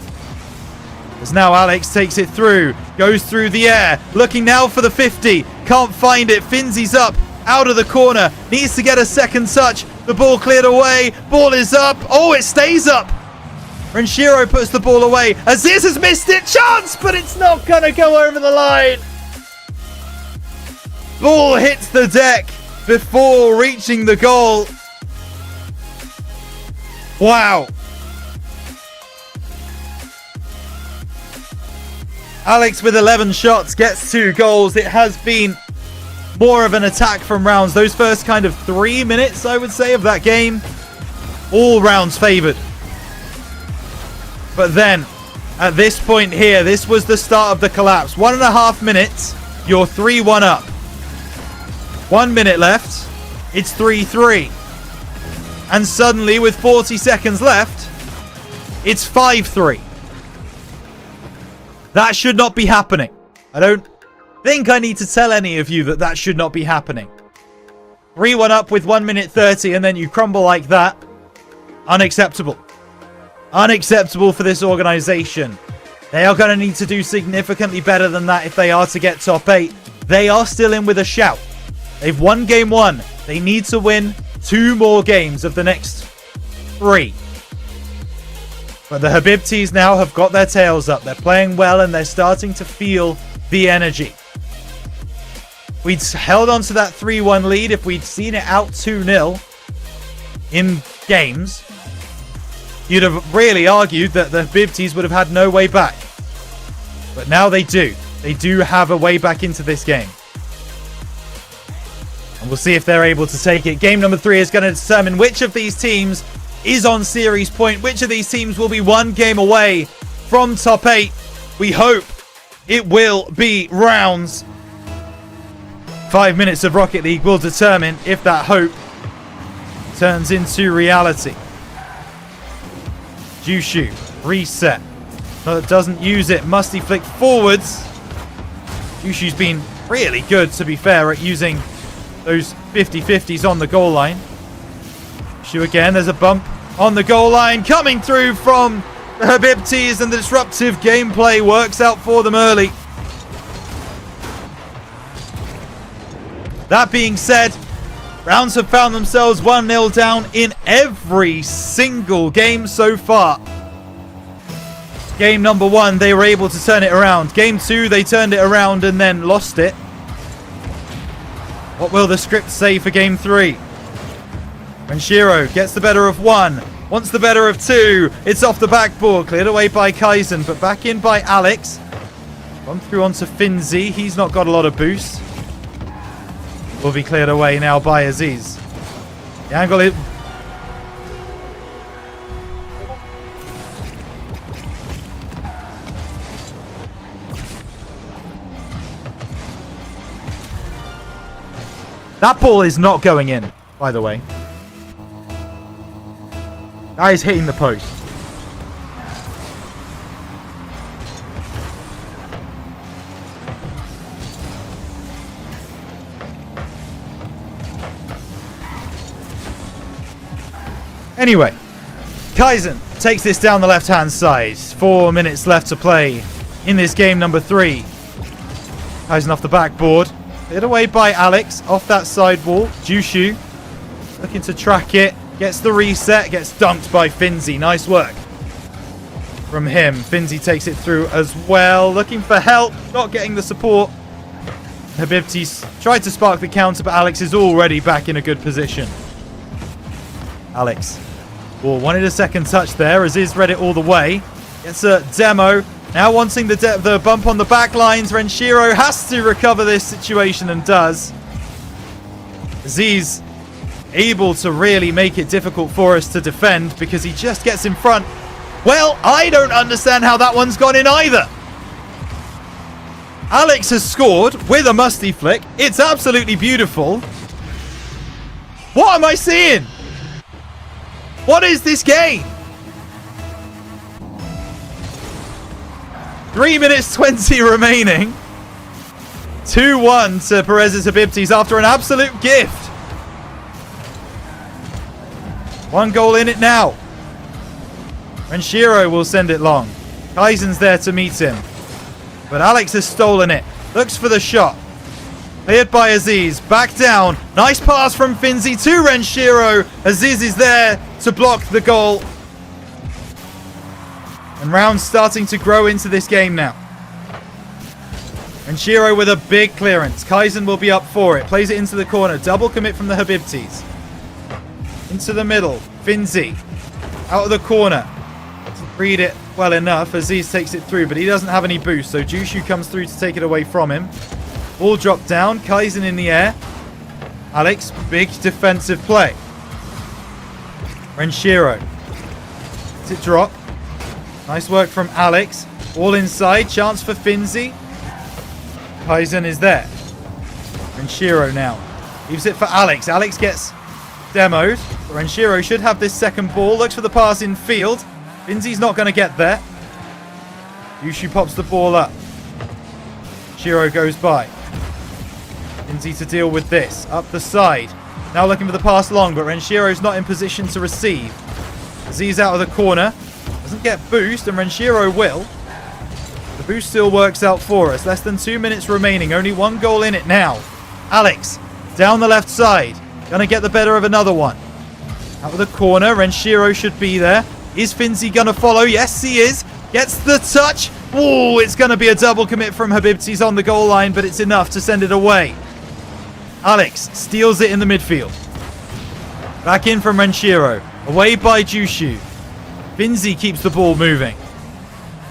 As now Alex takes it through. Goes through the air. Looking now for the 50. Can't find it. Finzi's up. Out of the corner. Needs to get a second touch. The ball cleared away. Ball is up. Oh, it stays up. Renshiro puts the ball away. Aziz has missed it. Chance, but it's not going to go over the line. Ball hits the deck before reaching the goal. Wow. Alex with 11 shots gets 2 goals. It has been more of an attack from Rounds. Those first kind of 3 minutes, I would say, of that game, all Rounds favored. But then, at this point here, this was the start of the collapse. 1.5 minutes, you're 3-1 up. 1 minute left, it's 3-3. And suddenly, with 40 seconds left, it's 5-3. That should not be happening. I don't think I need to tell any of you that that should not be happening. 3-1 up with 1 minute 30 and then you crumble like that. Unacceptable. Unacceptable for this organization. They are going to need to do significantly better than that if they are to get top 8. They are still in with a shout. They've won game 1. They need to win 2 more games of the next 3. But the Habibtis now have got their tails up. They're playing well and they're starting to feel the energy. We'd held on to that 3-1 lead. If we'd seen it out 2-0 in games, you'd have really argued that the Habibtis would have had no way back. But now they do. They do have a way back into this game. And we'll see if they're able to take it. Game number 3 is going to determine which of these teams is on series point. Which of these teams will be 1 game away from top 8? We hope it will be Rounds. 5 minutes of Rocket League will determine if that hope turns into reality. Jushu, reset. No, it doesn't use it. Musty flick forwards. Jushu's been really good, to be fair, at using those 50-50s on the goal line. Jushu again, there's a bump on the goal line coming through from the Habibtis, and the disruptive gameplay works out for them early. That being said, Rounds have found themselves 1-0 down in every single game so far. Game number 1, they were able to turn it around. Game 2, they turned it around and then lost it. What will the script say for game 3? Renshiro gets the better of 1. wants the better of two. It's off the backboard, cleared away by Kaizen, but back in by Alex. Gone through onto Finzi. He's not got a lot of boost. Will be cleared away now by Aziz. The angle is... That ball is not going in, by the way. That is hitting the post. Anyway, Kaizen takes this down the left-hand side. 4 minutes left to play in this game number 3. Kaizen off the backboard. Cleared away by Alex off that side wall. Jushu looking to track it. Gets the reset. Gets dunked by Finzi. Nice work from him. Finzi takes it through as well. Looking for help. Not getting the support. Habibti's tried to spark the counter, but Alex is already back in a good position. Alex. Well, wanted a second touch there. Aziz read it all the way. Gets a demo. Now wanting the bump on the back lines. Renshiro has to recover this situation and does. Aziz able to really make it difficult for us to defend because he just gets in front. Well, I don't understand how that one's gone in either. Alex has scored with a musty flick. It's absolutely beautiful. What am I seeing? What is this game? 3 minutes 20 remaining. 2-1 to Perez's Habibtis after an absolute gift. 1 goal in it now. Renshiro will send it long. Kaizen's there to meet him. But Alex has stolen it. Looks for the shot. Cleared by Aziz. Back down. Nice pass from Finzi to Renshiro. Aziz is there to block the goal. And rounds starting to grow into this game now. Renshiro with a big clearance. Kaizen will be up for it. Plays it into the corner. Double commit from the Habibtis. Into the middle. Finzi. Out of the corner. Doesn't read it well enough. Aziz takes it through, but he doesn't have any boost. So Jushu comes through to take it away from him. Ball dropped down. Kaizen in the air. Alex, big defensive play. Renshiro. Does it drop? Nice work from Alex. All inside. Chance for Finzi. Kaizen is there. Renshiro now. Leaves it for Alex. Alex gets demoed. Renshiro should have this second ball. Looks for the pass in field. Finzi's not going to get there. Yushu pops the ball up. Shiro goes by. Finzi to deal with this. Up the side. Now looking for the pass long, but Renshiro's not in position to receive. Aziz out of the corner. Doesn't get boost, and Renshiro will. The boost still works out for us. Less than 2 minutes remaining. Only 1 goal in it now. Alex, down the left side. Gonna get the better of another one. Out of the corner. Renshiro should be there. Is Finzi gonna follow? Yes, he is. Gets the touch. Oh, it's gonna be a double commit from Habibtis on the goal line, but it's enough to send it away. Alex steals it in the midfield. Back in from Renshiro. Away by Jushu. Finzi keeps the ball moving.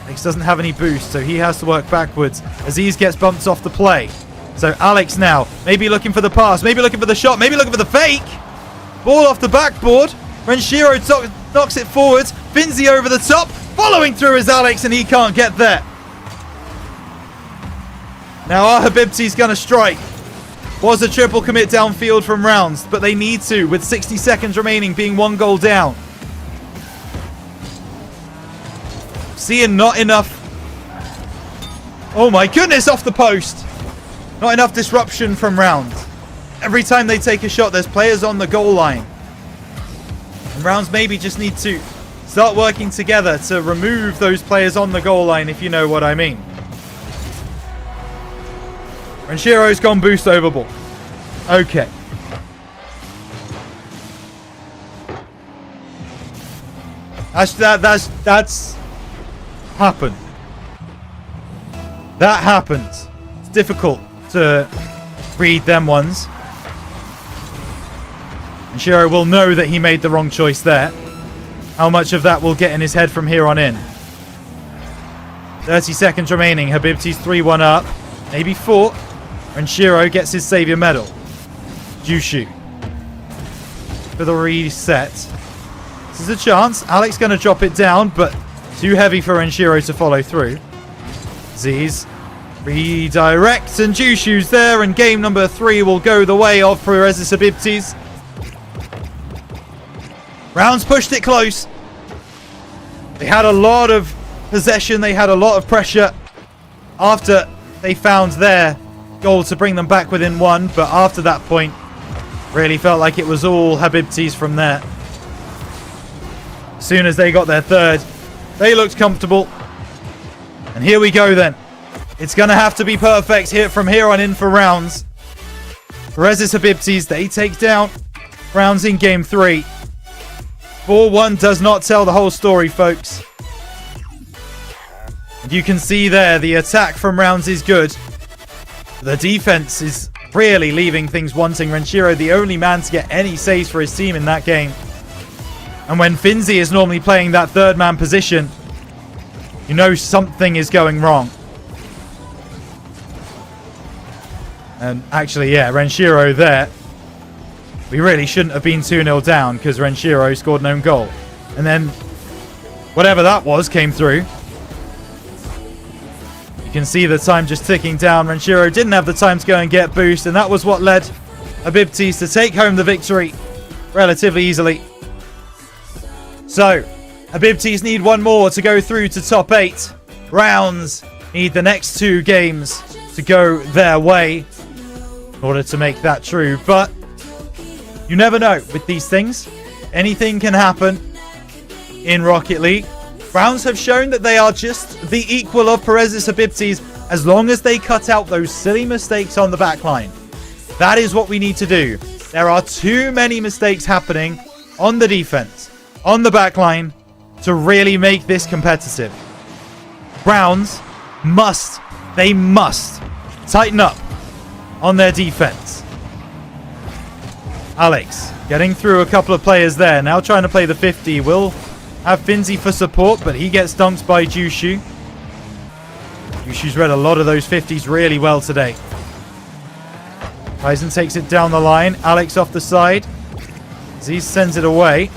Alex doesn't have any boost, so he has to work backwards. Aziz gets bumped off the play. So Alex now, maybe looking for the pass, maybe looking for the shot, maybe looking for the fake. Ball off the backboard. Renshiro knocks it forwards. Finzi over the top. Following through is Alex, and he can't get there. Now our Habibti's going to strike. Was a triple commit downfield from Rounds, but they need to, with 60 seconds remaining, being 1 goal down. Seeing not enough. Oh my goodness, off the post. Not enough disruption from Rounds. Every time they take a shot, there's players on the goal line. And Rounds maybe just need to start working together to remove those players on the goal line, if you know what I mean. Renshiro's gone boost overboard. Okay. That's happened. That happens. It's difficult to read them ones. And Shiro will know that he made the wrong choice there. how much of that will get in his head from here on in. 30 seconds remaining. Habibti's 3-1 up. Maybe 4. And Shiro gets his savior medal. Jushu for the reset. This is a chance. Alex going to drop it down, but too heavy for Renshiro to follow through. Z's redirects, and Jushu's there, and game number 3 will go the way of Perez's Habibtis. Rounds pushed it close. They had a lot of possession. They had a lot of pressure after they found their goal to bring them back within 1. But after that point, really felt like it was all Habibtis from there. As soon as they got their third, they looked comfortable. And here we go then. It's going to have to be perfect here from here on in for Rounds. Perez's Habibtis, they take down Rounds in game 3. 4-1 does not tell the whole story, folks. You can see there, the attack from Rounds is good. The defense is really leaving things wanting. Renshiro, the only man to get any saves for his team in that game. And when Finzi is normally playing that third man position, you know something is going wrong. And actually, yeah, Renshiro there. We really shouldn't have been 2-0 down because Renshiro scored an own goal. And then whatever that was came through. You can see the time just ticking down. Renshiro didn't have the time to go and get boost, and that was what led Habibtis to take home the victory relatively easily. So, Habibtis need 1 more to go through to top 8. Rounds need the next 2 games to go their way in order to make that true. But you never know with these things. Anything can happen in Rocket League. Rounds have shown that they are just the equal of Perez's Habibtis as long as they cut out those silly mistakes on the back line. That is what we need to do. There are too many mistakes happening on the defense, on the back line, to really make this competitive. Browns must tighten up on their defense. Alex getting through a couple of players there. Now trying to play the 50. Will have Finzi for support, but he gets dunked by Jushu. Jushu's read a lot of those 50s really well today. Tyson takes it down the line. Alex off the side. Z sends it away.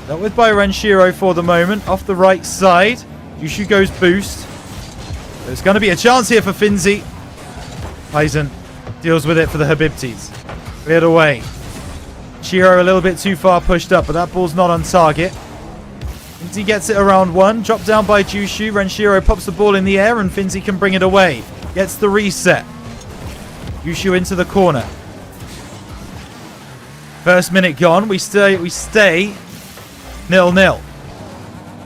Dealt with by Renshiro for the moment. Off the right side. Jushu goes boost. There's going to be a chance here for Finzi. Tyson deals with it for the Habibtis. Cleared away. Shiro a little bit too far pushed up, but that ball's not on target. Finzi gets it around 1. Dropped down by Jushu. Renshiro pops the ball in the air, and Finzi can bring it away. Gets the reset. Jushu into the corner. First minute gone. We stay 0-0.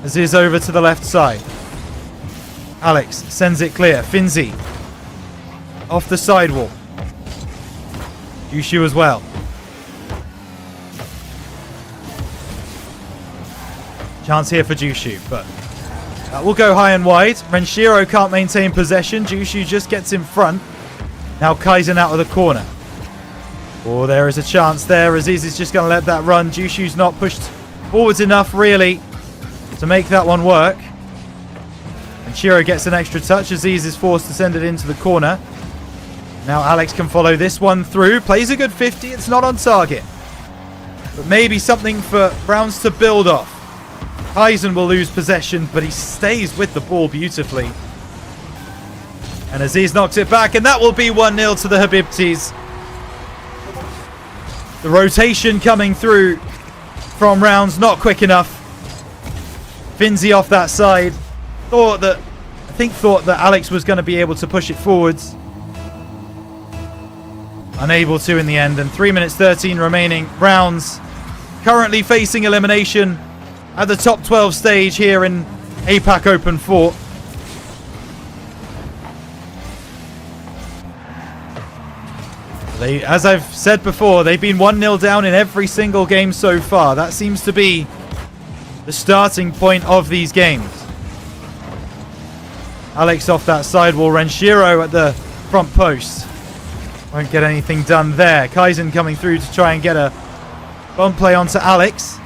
As is over to the left side. Alex sends it clear. Finzi off the sidewall. Jushu as well. Chance here for Jushu, but that will go high and wide. Renshiro can't maintain possession. Jushu just gets in front. Now Kaizen out of the corner. Oh, there is a chance there. Aziz is just going to let that run. Jushu's not pushed forwards enough, really, to make that one work. And Shiro gets an extra touch. Aziz is forced to send it into the corner. Now Alex can follow this one through. Plays a good 50. It's not on target. But maybe something for Browns to build off. Kaizen will lose possession, but he stays with the ball beautifully. And Aziz knocks it back, and that will be 1-0 to the Habibtis. The rotation coming through from Rounds, not quick enough. Finzi off that side. Thought that Alex was going to be able to push it forwards. Unable to in the end, and 3 minutes 13 remaining. Browns currently facing elimination at the top 12 stage here in APAC Open 4. As I've said before, they've been 1-0 down in every single game so far. That seems to be the starting point of these games. Alex off that sidewall. Renshiro at the front post. Won't get anything done there. Kaizen coming through to try and get a bump play onto Alex.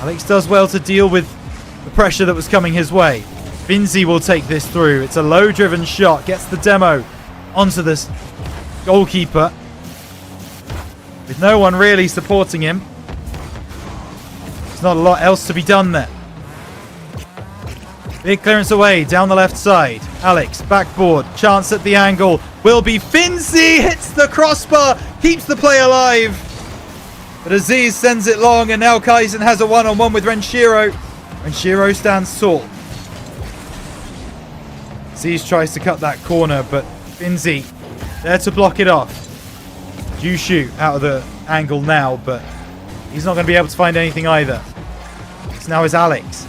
Alex does well to deal with the pressure that was coming his way. Finzi will take this through. It's a low-driven shot. Gets the demo onto this goalkeeper. With no one really supporting him. There's not a lot else to be done there. Big clearance away, down the left side. Alex, backboard, chance at the angle. Will be Finzi, hits the crossbar, keeps the play alive. But Aziz sends it long, and now Kaizen has a one-on-one with Renshiro. Renshiro stands tall. Aziz tries to cut that corner, but Finzi there to block it off. Jushu out of the angle now, but he's not going to be able to find anything either. This now is Alex.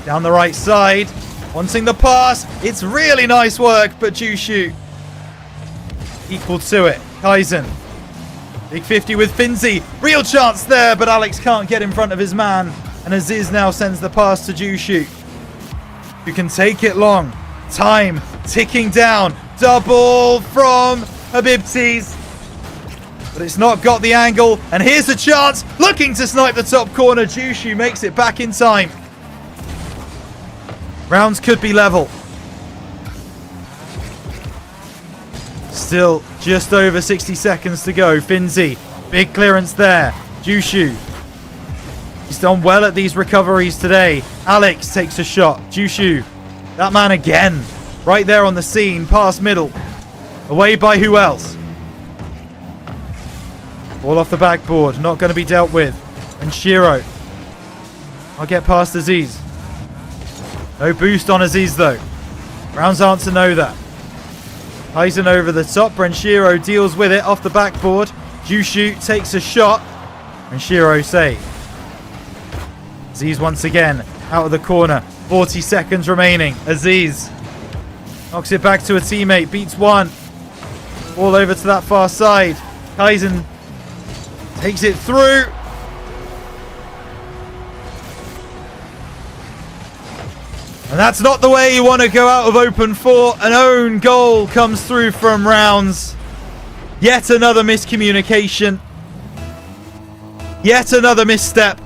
Down the right side, wanting the pass. It's really nice work, but Jushu equal to it. Kaizen. Big 50 with Finzi. Real chance there, but Alex can't get in front of his man. And Aziz now sends the pass to Jushu, who can take it long. Time ticking down. Double from Habibtis. But it's not got the angle. And here's the chance. Looking to snipe the top corner. Jushu makes it back in time. Rounds could be level. Still just over 60 seconds to go. Finzi. Big clearance there. Jushu. He's done well at these recoveries today. Alex takes a shot. Jushu. That man again. Right there on the scene. Past middle. Away by who else? Ball off the backboard. Not going to be dealt with. And Shiro. I'll get past Aziz. No boost on Aziz though. Rounds aren't to know that. Kaizen over the top. Renshiro deals with it off the backboard. Jushu takes a shot. Renshiro save. Aziz once again out of the corner. 40 seconds remaining. Aziz knocks it back to a teammate. Beats one. Ball over to that far side. Kaizen takes it through. And that's not the way you want to go out of open 4. An own goal comes through from Rounds. Yet another miscommunication. Yet another misstep.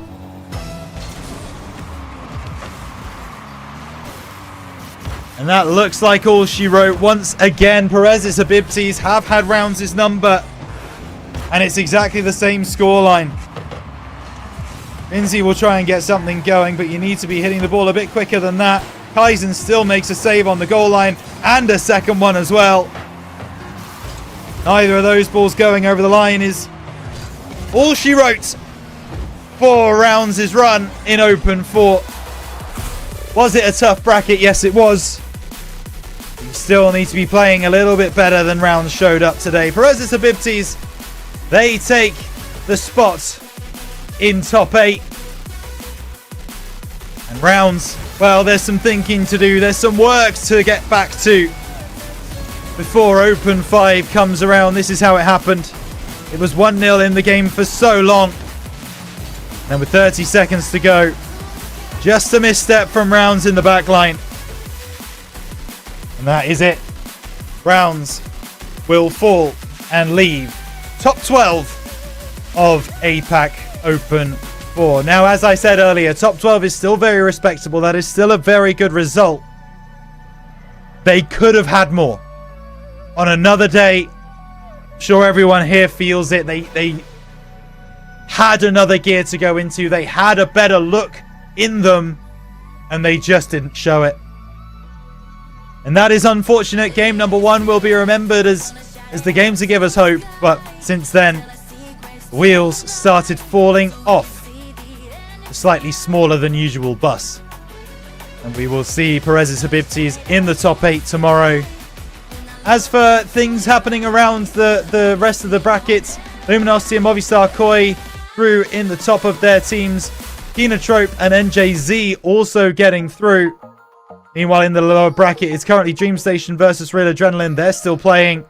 And that looks like all she wrote. Once again, Perez's Habibtis have had Rounds' number. And it's exactly the same scoreline. Finzi will try and get something going, but you need to be hitting the ball a bit quicker than that. Kaizen still makes a save on the goal line and a second one as well. Neither of those balls going over the line is all she wrote for Rounds' run in Open 4. Was it a tough bracket? Yes, it was. You still need to be playing a little bit better than Rounds showed up today. Perez's Habibtis, they take the spot in top 8. And Rounds, well, there's some thinking to do. There's some work to get back to before Open 5 comes around. This is how it happened. It was 1-0 in the game for so long. And with 30 seconds to go, just a misstep from Rounds in the back line. And that is it. Rounds will fall and leave top 12 of APAC Open 4. Now, as I said earlier, top 12 is still very respectable. That is still a very good result. They could have had more. On another day, I'm sure everyone here feels it. They had another gear to go into. They had a better look in them, and they just didn't show it. And that is unfortunate. Game number 1 will be remembered as the game to give us hope, but since then, the wheels started falling off a slightly smaller than usual bus. And we will see Perez's Habibtis in the top 8 tomorrow. As for things happening around the rest of the brackets, Luminosity and Movistar Koi through in the top of their teams. Kinotrope and NJZ also getting through. Meanwhile, in the lower bracket, it's currently Dream Station versus Real Adrenaline. They're still playing.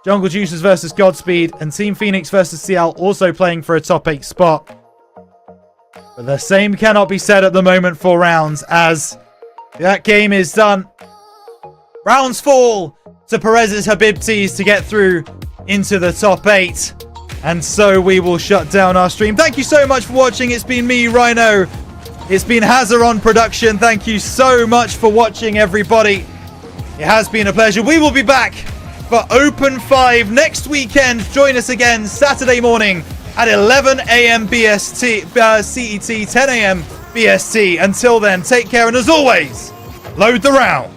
Jungle Juicers versus Godspeed and Team Phoenix versus CL also playing for a top 8 spot. But the same cannot be said at the moment for Rounds, as that game is done. Rounds fall to Perez's Habibtis to get through into the top 8. And so we will shut down our stream. Thank you so much for watching. It's been me, Rhino. It's been Hazard on production. Thank you so much for watching, everybody. It has been a pleasure. We will be back for Open 5 next weekend. Join us again Saturday morning at 11 a.m. BST, CET, 10 a.m. BST. Until then, take care. And as always, load the rounds.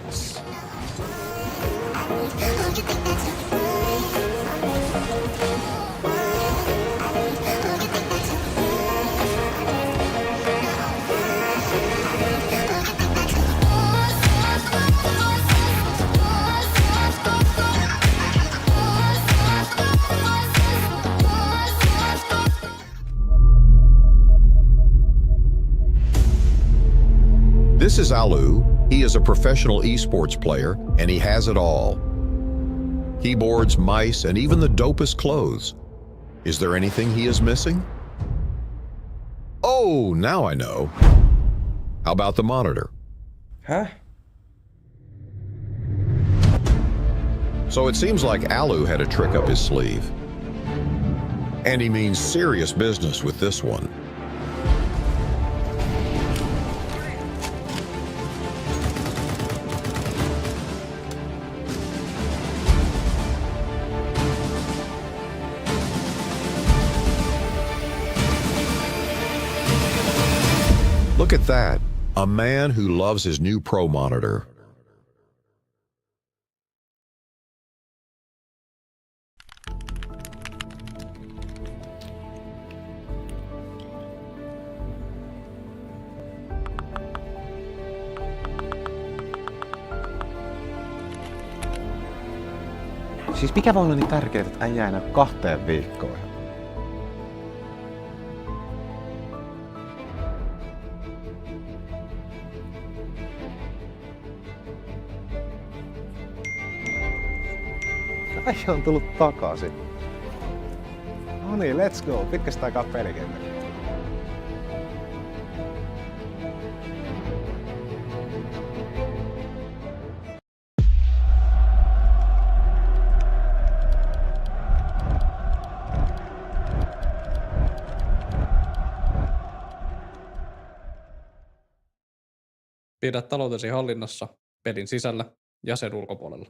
This is Alu. He is a professional esports player, and he has it all. Keyboards, mice, and even the dopest clothes. Is there anything he is missing? Oh, now I know. How about the monitor? Huh? So it seems like Alu had a trick up his sleeve. And he means serious business with this one. Look at that, a man who loves his new Pro monitor. Siis mikä voi olla niin tärkeää, että äijä enää 2 viikkoon? Äijä on tullut takaisin. No niin, let's go. Pitkästä aikaa pelikenttä. Pidä taloutesi hallinnassa pelin sisällä ja sen ulkopuolella.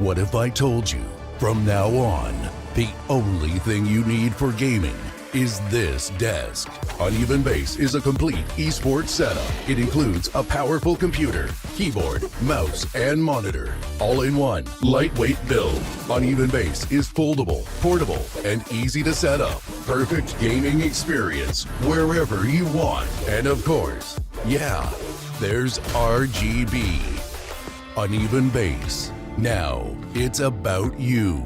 What if I told you, from now on, the only thing you need for gaming is this desk? Uneven Base is a complete esports setup. It includes a powerful computer, keyboard, mouse, and monitor, all in one lightweight build. Uneven Base is foldable, portable, and easy to set up. Perfect gaming experience wherever you want. And of course, yeah, there's RGB. Uneven Base. Now it's about you.